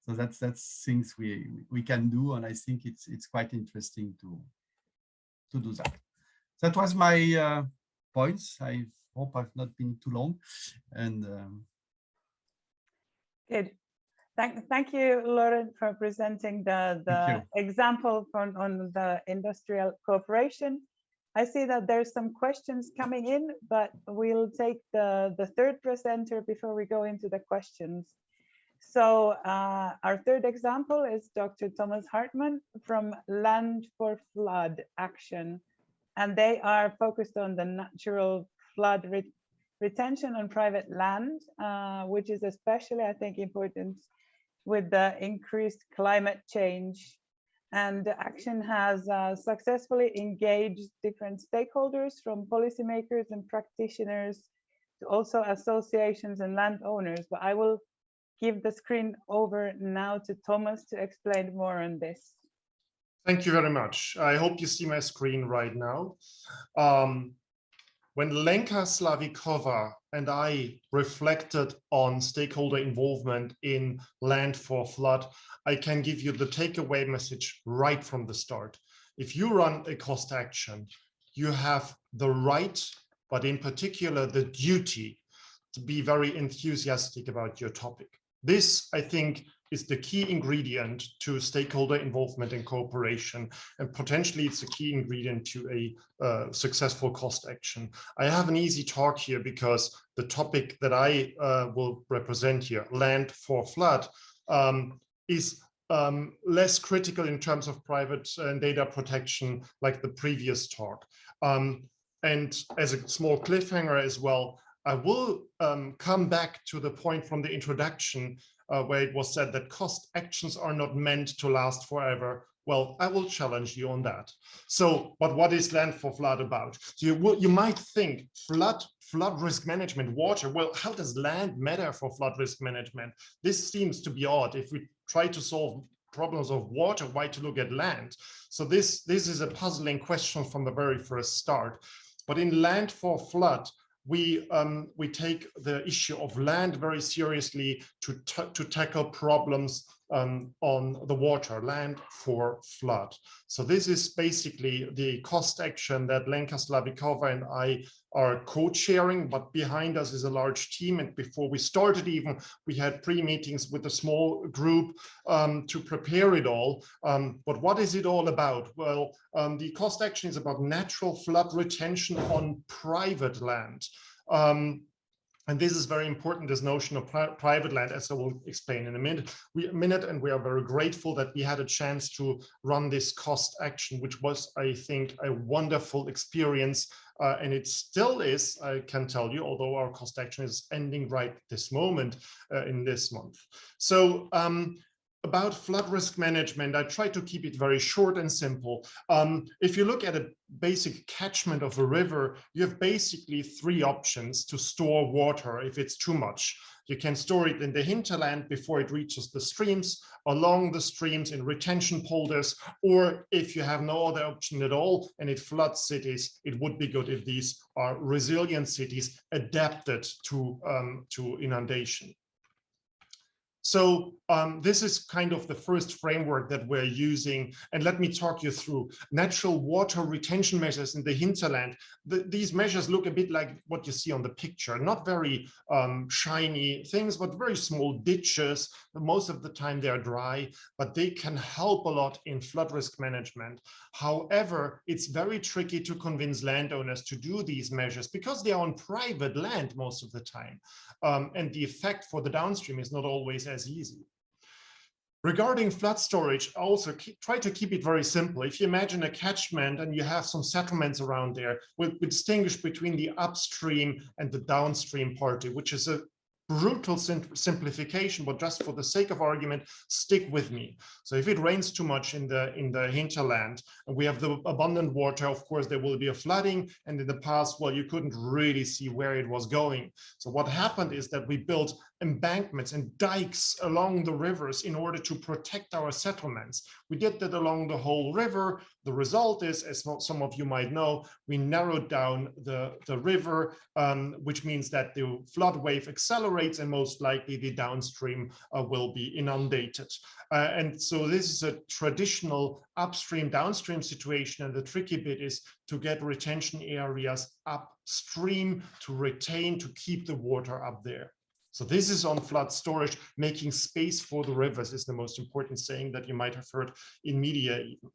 so that's things we can do, and I think it's quite interesting to do that. That was my points. I hope I've not been too long. And
good. Thank you, Laurent, for presenting the example on the industrial cooperation. I see that there's some questions coming in, but we'll take the third presenter before we go into the questions. So our third example is Dr. Thomas Hartman from Land for Flood Action, and they are focused on the natural flood retention on private land, which is especially, I think, important with the increased climate change. And the action has successfully engaged different stakeholders from policymakers and practitioners to also associations and landowners. But I will give the screen over now to Thomas to explain more on this.
Thank you very much. I hope you see my screen right now. When Lenka Slavikova and I reflected on stakeholder involvement in Land for Flood, I can give you the takeaway message right from the start. If you run a cost action, you have the right, but in particular the duty, to be very enthusiastic about your topic. This, I think, is the key ingredient to stakeholder involvement and cooperation, and potentially it's a key ingredient to a successful cost action. I have an easy talk here because the topic that I will represent here, Land for Flood, is less critical in terms of private data protection like the previous talk. And as a small cliffhanger as well, I will come back to the point from the introduction where it was said that cost actions are not meant to last forever. Well, I will challenge you on that. So, but what is Land for Flood about? You might think flood risk management, water. Well, how does land matter for flood risk management? This seems to be odd. If we try to solve problems of water, why to look at land? So this is a puzzling question from the very first start. But in Land for Flood, we take the issue of land very seriously to tackle problems on the water, Land for Flood. So this is basically the cost action that Lenka Slavikova and I are co-chairing, but behind us is a large team. And before we started even, we had pre-meetings with a small group to prepare it all. But what is it all about? Well, the cost action is about natural flood retention on private land. And this is very important, this notion of private land, as I will explain in a minute. And we are very grateful that we had a chance to run this cost action, which was, I think, a wonderful experience. And it still is, I can tell you, although our cost action is ending right this moment in this month. So about flood risk management, I try to keep it very short and simple. If you look at a basic catchment of a river, you have basically three options to store water if it's too much. You can store it in the hinterland before it reaches the streams, along the streams in retention polders, or if you have no other option at all and it floods cities, it would be good if these are resilient cities adapted to inundation. So this is kind of the first framework that we're using. And let me talk you through natural water retention measures in the hinterland. These measures look a bit like what you see on the picture, not very shiny things, but very small ditches. Most of the time they are dry, but they can help a lot in flood risk management. However, it's very tricky to convince landowners to do these measures because they are on private land most of the time. And the effect for the downstream is not always as easy. Regarding flood storage, I also try to keep it very simple. If you imagine a catchment and you have some settlements around there, we distinguish between the upstream and the downstream party, which is a brutal simplification, but just for the sake of argument, stick with me. So if it rains too much in the hinterland and we have the abundant water, of course, there will be a flooding. And in the past, well, you couldn't really see where it was going. So what happened is that we built embankments and dikes along the rivers in order to protect our settlements. We did that along the whole river. The result is, as some of you might know, we narrowed down the river, which means that the flood wave accelerates and most likely the downstream will be inundated. And so this is a traditional upstream downstream situation. And the tricky bit is to get retention areas upstream to retain, to keep the water up there. So this is on flood storage. Making space for the rivers is the most important saying that you might have heard in media even.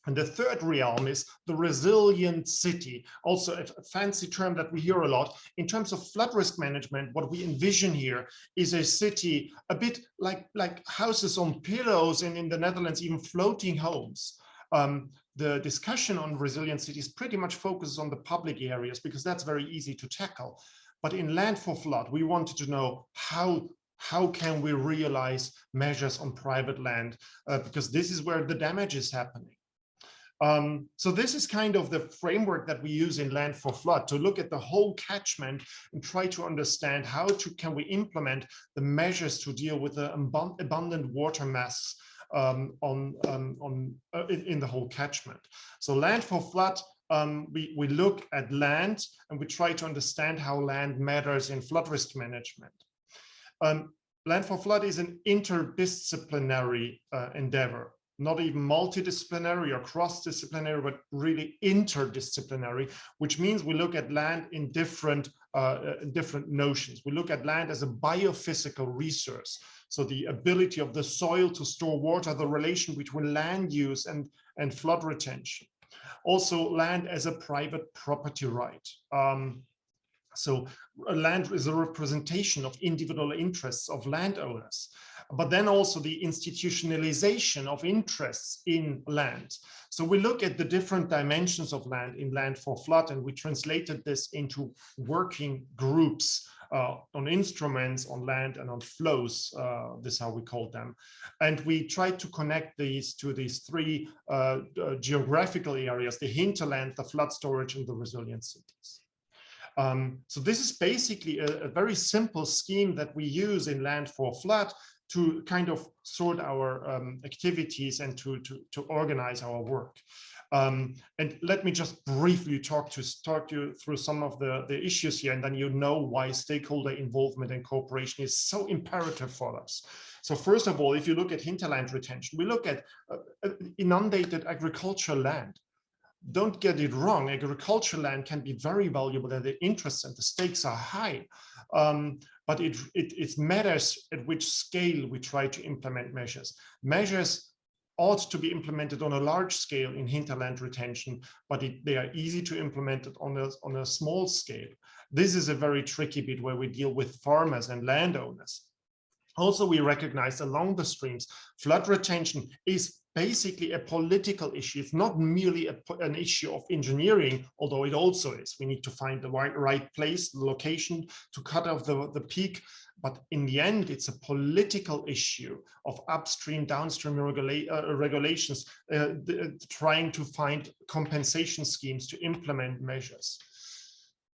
And the third realm is the resilient city, also a fancy term that we hear a lot. In terms of flood risk management, what we envision here is a city a bit like houses on pillows, and in the Netherlands, even floating homes. The discussion on resilient cities pretty much focuses on the public areas because that's very easy to tackle. But in Land for Flood, we wanted to know how how can we realize measures on private land? Because this is where the damage is happening. So this is kind of the framework that we use in Land for Flood, to look at the whole catchment and try to understand how can we implement the measures to deal with the abundant water mass in the whole catchment. So Land for Flood, we look at land and we try to understand how land matters in flood risk management. Land for Flood is an interdisciplinary endeavor, not even multidisciplinary or cross-disciplinary, but really interdisciplinary, which means we look at land in different notions. We look at land as a biophysical resource. So the ability of the soil to store water, the relation between land use and flood retention. Also land as a private property right. So land is a representation of individual interests of landowners, but then also the institutionalization of interests in land. So we look at the different dimensions of land in Land for Flood, and we translated this into working groups on instruments, on land, and on flows. This is how we call them. And we tried to connect these to these three geographical areas: the hinterland, the flood storage, and the resilient cities. So this is basically a very simple scheme that we use in Land for Flood to kind of sort our activities and to organize our work. And let me just briefly talk you through some of the issues here, and then you know why stakeholder involvement and cooperation is so imperative for us. So first of all, if you look at hinterland retention, we look at inundated agricultural land. Don't get it wrong, agricultural land can be very valuable and the interests and the stakes are high, but it matters at which scale we try to implement measures. Measures ought to be implemented on a large scale in hinterland retention, but they are easy to implement it on a small scale. This is a very tricky bit where we deal with farmers and landowners. Also, we recognize along the streams, flood retention is basically a political issue. It's not merely an issue of engineering, although it also is. We need to find the right place, the location to cut off the peak. But in the end, it's a political issue of upstream, downstream regulations, trying to find compensation schemes to implement measures.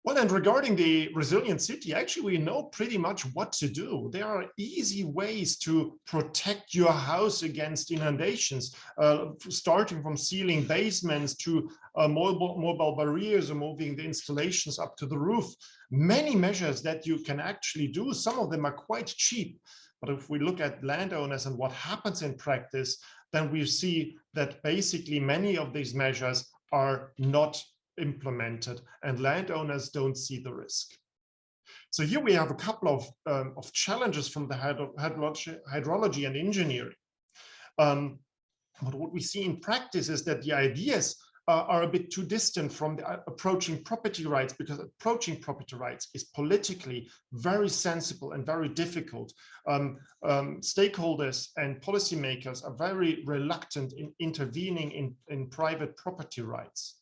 Well, and regarding the resilient city, actually, we know pretty much what to do. There are easy ways to protect your house against inundations, starting from sealing basements to mobile barriers or moving the installations up to the roof. Many measures that you can actually do. Some of them are quite cheap. But if we look at landowners and what happens in practice, then we see that basically many of these measures are not implemented and landowners don't see the risk. So here we have a couple of challenges from the hydrology and engineering. But what we see in practice is that the ideas are a bit too distant from the approaching property rights, because approaching property rights is politically very sensible and very difficult. Stakeholders and policymakers are very reluctant in intervening in private property rights.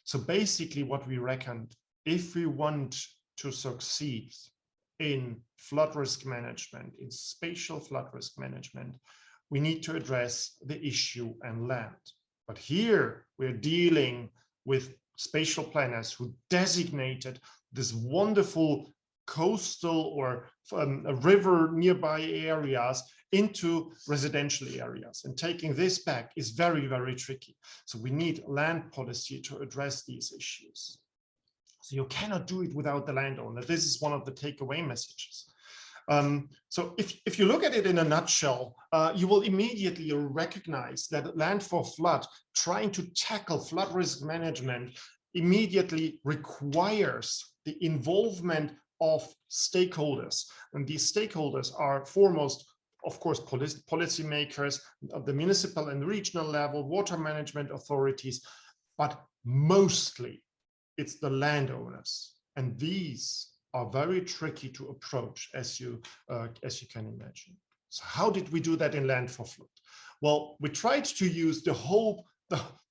So basically what we reckoned, if we want to succeed in flood risk management, in spatial flood risk management, we need to address the issue and land. But here we're dealing with spatial planners who designated this wonderful coastal or river nearby areas into residential areas, and taking this back is very, very tricky. So we need land policy to address these issues. So you cannot do it without the landowner. This is one of the takeaway messages. So if you look at it in a nutshell, you will immediately recognize that Land for Flood, trying to tackle flood risk management, immediately requires the involvement of stakeholders. And these stakeholders are foremost, of course, policymakers of the municipal and regional level, water management authorities, but mostly it's the landowners. And these are very tricky to approach, as you can imagine. So how did we do that in Land for Flood? Well, we tried to use the whole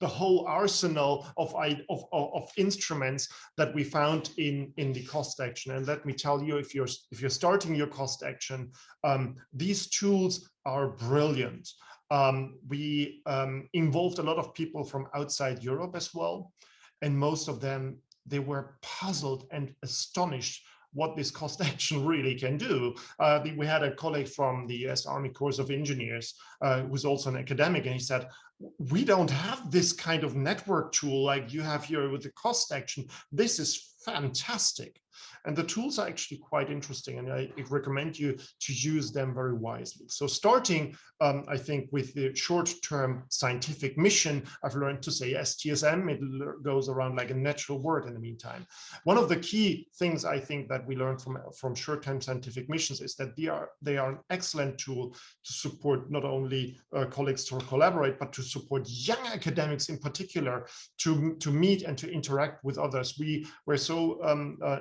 the whole arsenal of instruments that we found in the cost action. And let me tell you, if you're starting your cost action, these tools are brilliant. We involved a lot of people from outside Europe as well, and most of them, they were puzzled and astonished what this cost action really can do. We had a colleague from the US Army Corps of Engineers who's also an academic, and he said, we don't have this kind of network tool like you have here with the cost action. This is fantastic. And the tools are actually quite interesting, and I recommend you to use them very wisely. So starting, I think, with the short-term scientific mission, I've learned to say STSM. It goes around like a natural word in the meantime. One of the key things I think that we learned from short-term scientific missions is that they are an excellent tool to support not only colleagues to collaborate, but to support young academics in particular to meet and to interact with others. We were so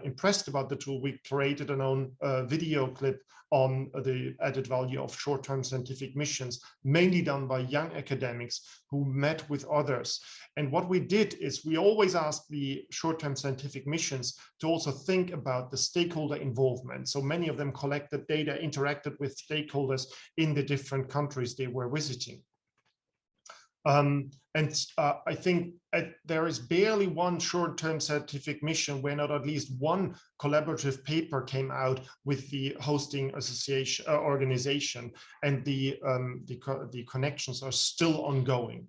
impressed about the tool, we created an own video clip on the added value of short-term scientific missions, mainly done by young academics who met with others. And what we did is we always asked the short-term scientific missions to also think about the stakeholder involvement. So many of them collected data, interacted with stakeholders in the different countries they were visiting. I think there is barely one short-term scientific mission where not at least one collaborative paper came out with the hosting association organization, and the connections are still ongoing.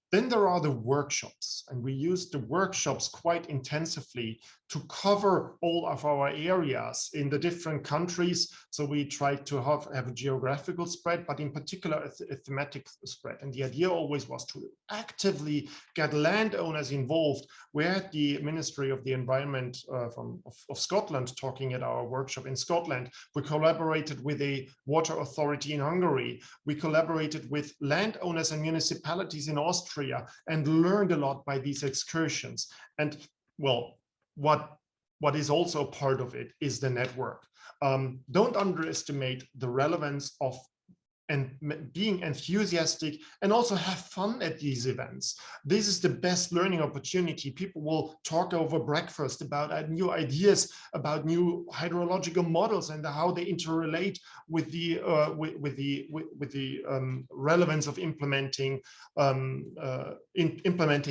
Then there are the workshops, and we use the workshops quite intensively to cover all of our areas in the different countries. So we try to have a geographical spread, but in particular a thematic spread. And the idea always was to actively get landowners involved. We had the Ministry of the Environment of Scotland talking at our workshop in Scotland. We collaborated with a water authority in Hungary. We collaborated with landowners and municipalities in Austria and learned a lot by these excursions. And well, what is also part of it is the network. Don't underestimate the relevance of being enthusiastic and also have fun at these events. This is the best learning opportunity. People will talk over breakfast about new ideas, about new hydrological models and how they interrelate with the relevance of implementing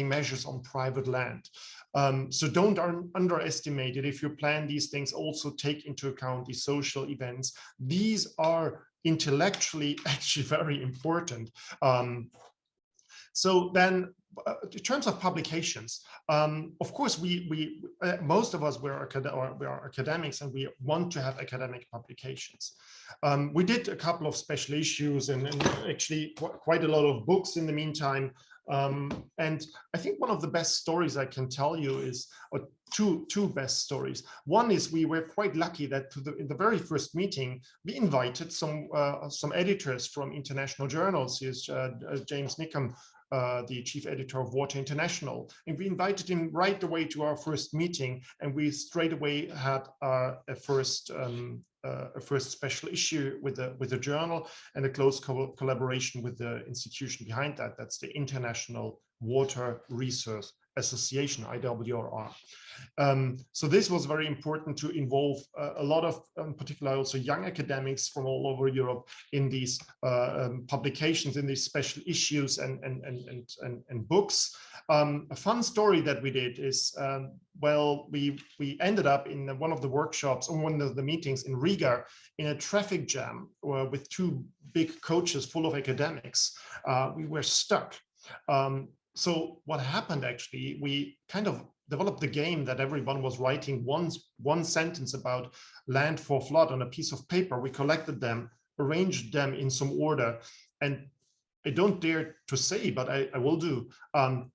measures on private land. So don't underestimate it. If you plan these things, also take into account the social events. These are intellectually actually very important. So then in terms of publications, of course, most of us are academics and we want to have academic publications. We did a couple of special issues and actually quite a lot of books in the meantime. And I think one of the best stories I can tell you is two best stories. One is we were quite lucky that in the very first meeting, we invited some editors from international journals. Here's James Nickham, the chief editor of Water International. And we invited him right away to our first meeting, and we straight away had a first special issue with the journal and a close collaboration with the institution behind that. That's the International Water Research Association, IWRR. So this was very important to involve a lot of, particularly also young academics from all over Europe in these publications, in these special issues and books. A fun story that we did is, well, we ended up in one of the workshops or one of the meetings in Riga in a traffic jam with two big coaches full of academics. We were stuck. So what happened actually, we kind of developed the game that everyone was writing one sentence about land for flood on a piece of paper. We collected them, arranged them in some order, and I don't dare to say, but I will do.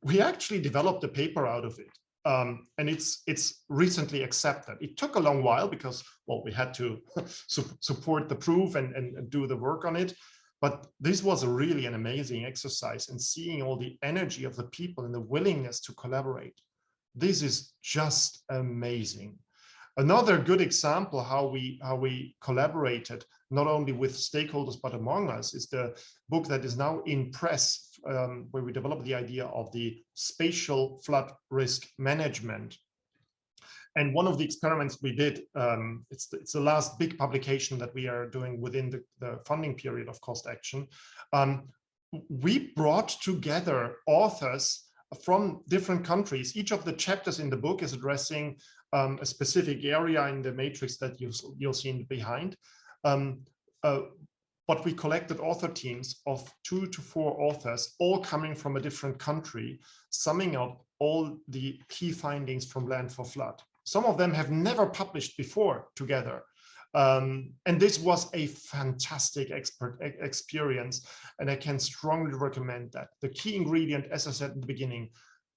We actually developed a paper out of it. And it's recently accepted. It took a long while because, well, we had to support the proof and do the work on it. But this was really an amazing exercise, and seeing all the energy of the people and the willingness to collaborate. This is just amazing. Another good example how we collaborated not only with stakeholders but among us is the book that is now in press, where we developed the idea of the spatial flood risk management. And one of the experiments we did, it's the last big publication that we are doing within the funding period of Cost Action. We brought together authors from different countries. Each of the chapters in the book is addressing a specific area in the matrix that you'll see behind. But we collected author teams of 2 to 4 authors, all coming from a different country, summing up all the key findings from Land for Flood. Some of them have never published before together. And this was a fantastic experience, and I can strongly recommend that. The key ingredient, as I said in the beginning,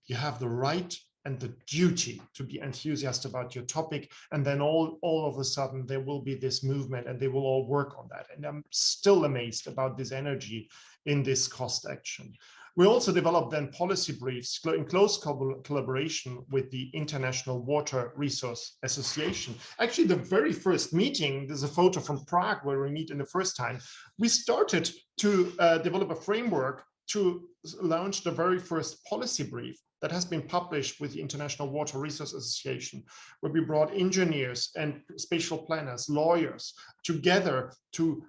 you have the right and the duty to be enthusiastic about your topic, and then all of a sudden there will be this movement and they will all work on that. And I'm still amazed about this energy in this Cost Action. We also developed then policy briefs in close collaboration with the International Water Resource Association. Actually, the very first meeting, there's a photo from Prague where we meet in the first time, we started to develop a framework to launch the very first policy brief that has been published with the International Water Resource Association, where we brought engineers and spatial planners, lawyers together to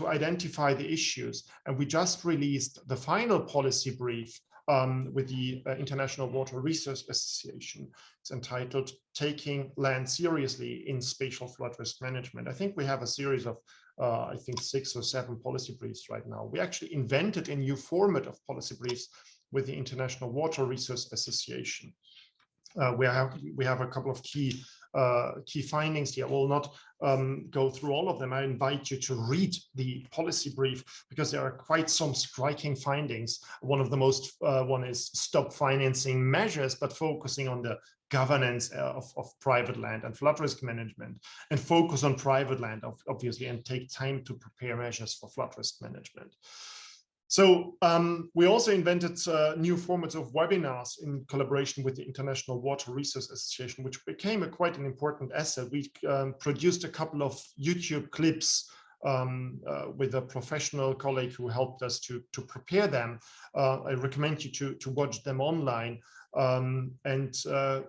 identify the issues. And we just released the final policy brief with the International Water Resource Association. It's entitled Taking Land Seriously in Spatial Flood Risk Management. I think we have a series of I think 6 or 7 policy briefs right now. We actually invented a new format of policy briefs with the International Water Resource Association. We have a couple of key findings here. I will not go through all of them. I invite you to read the policy brief because there are quite some striking findings. One of the most one is stop financing measures, but focusing on the governance of private land and flood risk management, and focus on private land, obviously, and take time to prepare measures for flood risk management. So we also invented new formats of webinars in collaboration with the International Water Resource Association, which became quite an important asset. We produced a couple of YouTube clips with a professional colleague who helped us to prepare them. I recommend you to watch them online. And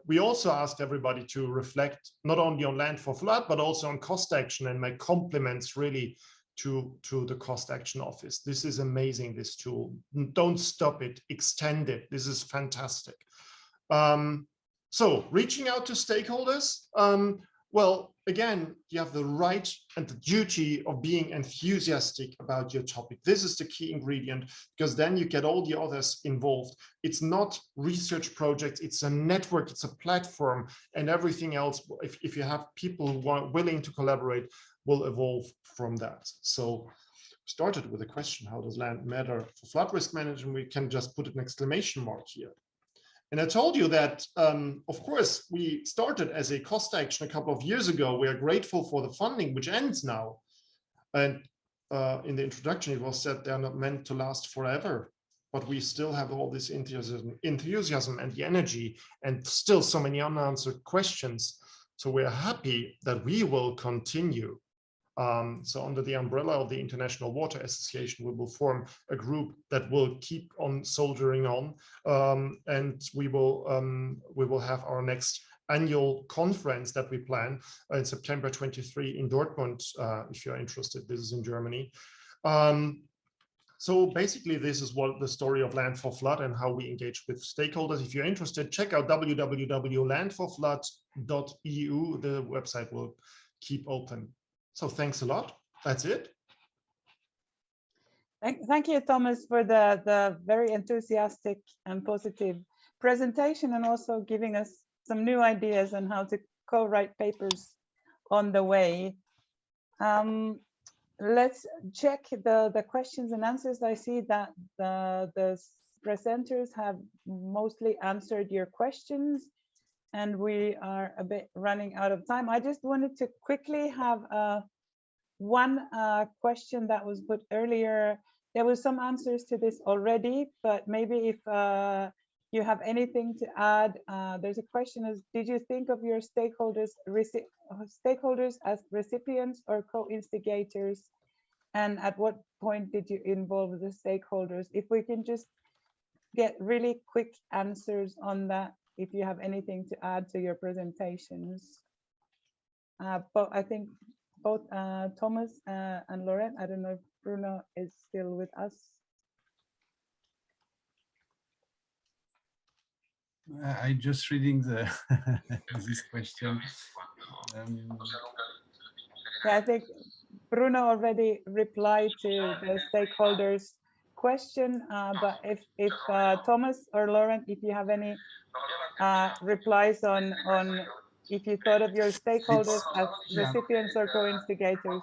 we also asked everybody to reflect not only on Land for Flood, but also on Cost Action, and my compliments really to the Cost Action Office. This is amazing, this tool. Don't stop it, extend it. This is fantastic. So reaching out to stakeholders, well, again, you have the right and the duty of being enthusiastic about your topic. This is the key ingredient, because then you get all the others involved. It's not research projects, it's a network, it's a platform, and everything else, if you have people who are willing to collaborate, will evolve from that. So started with a question, how does land matter for flood risk management? We can just put an exclamation mark here. And I told you that, of course, we started as a Cost Action a couple of years ago. We are grateful for the funding, which ends now. And in the introduction, it was said they are not meant to last forever, but we still have all this enthusiasm and the energy, and still so many unanswered questions. So we are happy that we will continue. So under the umbrella of the International Water Association, we will form a group that will keep on soldiering on, and we will have our next annual conference that we plan in September 23 in Dortmund, if you're interested. This is in Germany. So basically, this is what the story of Land for Flood and how we engage with stakeholders. If you're interested, check out www.landforflood.eu. The website will keep open. So thanks a lot. That's it.
Thank you, Thomas, for the very enthusiastic and positive presentation, and also giving us some new ideas on how to co-write papers on the way. Let's check the questions and answers. I see that the presenters have mostly answered your questions, and we are a bit running out of time. I just wanted to quickly have one question that was put earlier. There were some answers to this already, but maybe if you have anything to add, there's a question is, did you think of your stakeholders as recipients or co-instigators? And at what point did you involve the stakeholders? If we can just get really quick answers on that, if you have anything to add to your presentations. But I think both Thomas and Laurent, I don't know if Bruno is still with us.
I'm just reading the this question.
Yeah, I think Bruno already replied to the stakeholders question, but if Thomas or Laurent, if you have any replies on if you thought of your stakeholders as recipients or co-instigators,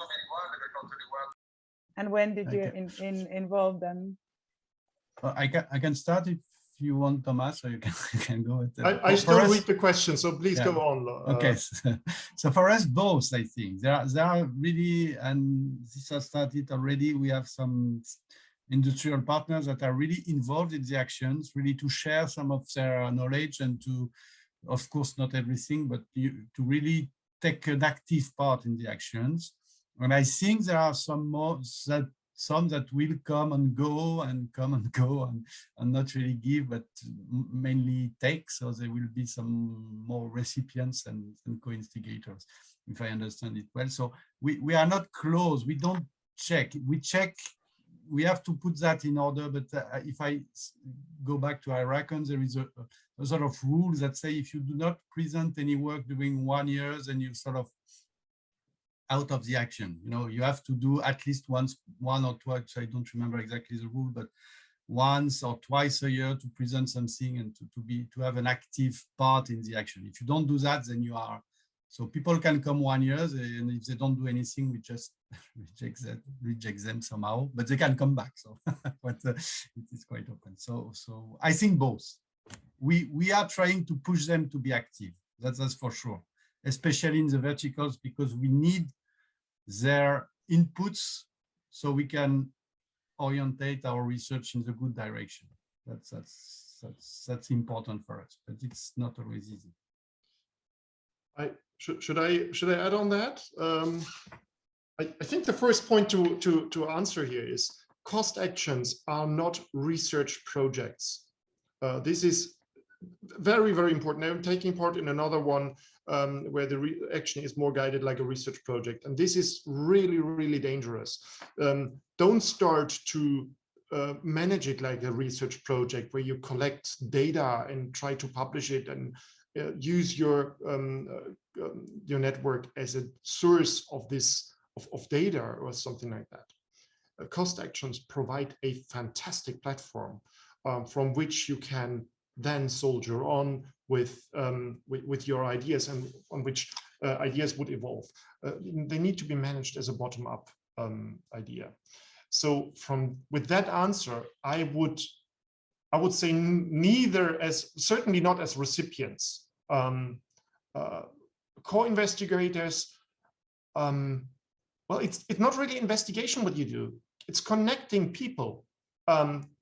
and when did you involve them?
I can start if you want, Thomas, or you can go with
I still read the question, so please go on.
Okay, so for us both, I think there are really, and this has started already, we have some industrial partners that are really involved in the actions, really to share some of their knowledge and to, of course, not everything, but to really take an active part in the actions. And I think there are some more that will come and go and not really give, but mainly take. So there will be some more recipients and co-instigators, if I understand it well. So we are not close. We don't check. We check. We have to put that in order. But if I go back to Iraqan, there is a sort of rule that say if you do not present any work during 1 year, then you sort of out of the action. You know, you have to do at least one or twice, I don't remember exactly the rule, but once or twice a year to present something and to have an active part in the action. If you don't do that, then you are, so people can come 1 year, and if they don't do anything, we just reject them somehow, but they can come back. So but it is quite open. So I think both. We are trying to push them to be active. That's for sure, especially in the verticals, because we need their inputs so we can orientate our research in the good direction. That's important for us, but it's not always easy.
Should I add on that? I think the first point to answer here is cost actions are not research projects. This is very, very important. I'm taking part in another one where the action is more guided like a research project. And this is really, really dangerous. Don't start to manage it like a research project where you collect data and try to publish it and use your network as a source of this of data or something like that. Cost actions provide a fantastic platform from which you can then soldier on with your ideas and on which ideas would evolve. They need to be managed as a bottom-up idea. So with that answer, I would say neither as, certainly not as recipients. Co-investigators, well, it's not really investigation what you do. It's connecting people.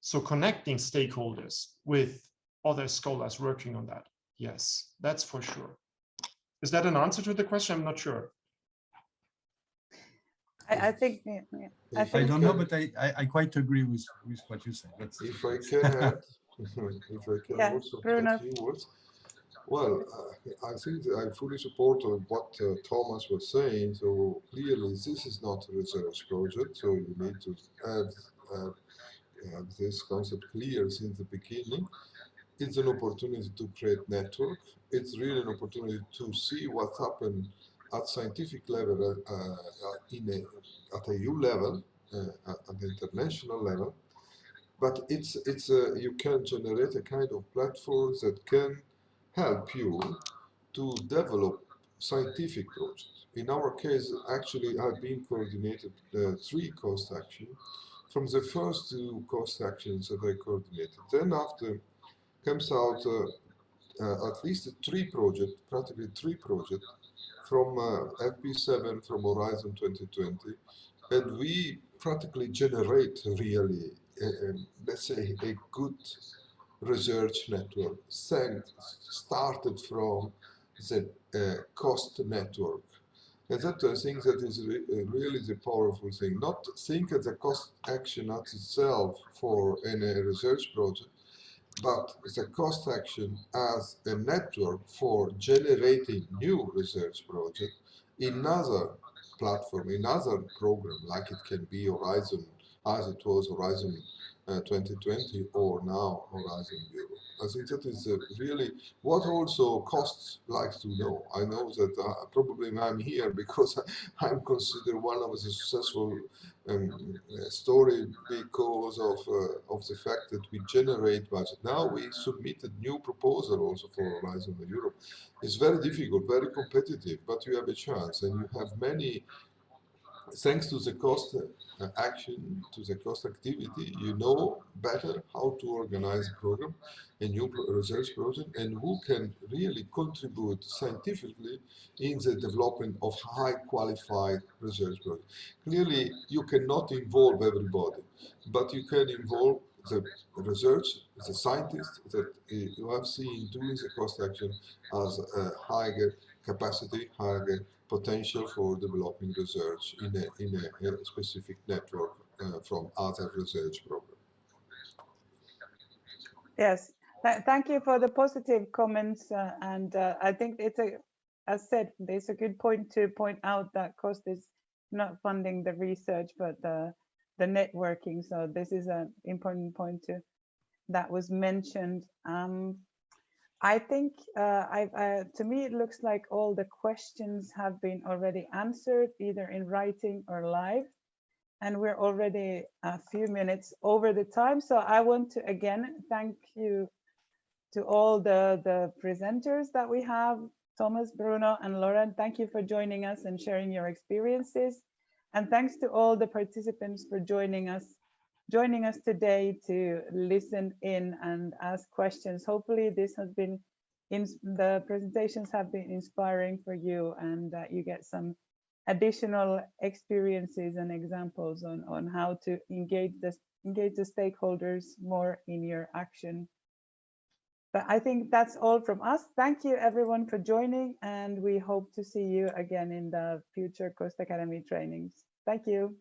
So connecting stakeholders with other scholars working on that. Yes, that's for sure. Is that an answer to the question? I'm not sure.
I think,
I don't know, but I quite agree with what you said.
If I can add, if I can also add a few words. Well, I think that I fully support what Thomas was saying. So clearly, this is not a research project. So you need to have this concept clear since the beginning. It's an opportunity to create network. It's really an opportunity to see what happened at scientific level, at a EU level, at the international level. But you can generate a kind of platform that can help you to develop scientific projects. In our case, actually, I've been coordinated 3 cost actions. From the first 2 cost actions that I coordinated, then after comes out at least 3 projects, practically 3 projects from FP7, from Horizon 2020, and we practically generate really, let's say, a good research network started from the cost network. And that I think that is really the powerful thing. Not think of the cost action at itself for any research project, but the cost action as a network for generating new research projects in other platform, in other program, like it can be Horizon, as it was Horizon 2020 or now Horizon Europe. I think that is really what also costs likes to know. I know that probably I'm here because I'm considered one of the successful story because of the fact that we generate budget. Now we submitted new proposal also for Horizon Europe. It's very difficult, very competitive, but you have a chance, and you have many. Thanks to the cost action, to the cost activity, you know better how to organize a program, a new research project, and who can really contribute scientifically in the development of high qualified research projects. Clearly, you cannot involve everybody, but you can involve the research, the scientists that you have seen doing the cost action as a higher capacity, higher potential for developing research in a specific network from other research programs.
Yes, thank you for the positive comments. And I think it's as said, there's a good point to point out that cost is not funding the research, but the networking. So this is an important point that was mentioned. I think to me, it looks like all the questions have been already answered, either in writing or live. And we're already a few minutes over the time. So I want to again thank you to all the presenters that we have, Thomas, Bruno, and Lauren. Thank you for joining us and sharing your experiences. And thanks to all the participants for joining us today to listen in and ask questions. Hopefully this has been, the presentations have been inspiring for you, and that you get some additional experiences and examples on how to engage the stakeholders more in your action. But I think that's all from us. Thank you everyone for joining, and we hope to see you again in the future Coast Academy trainings. Thank you.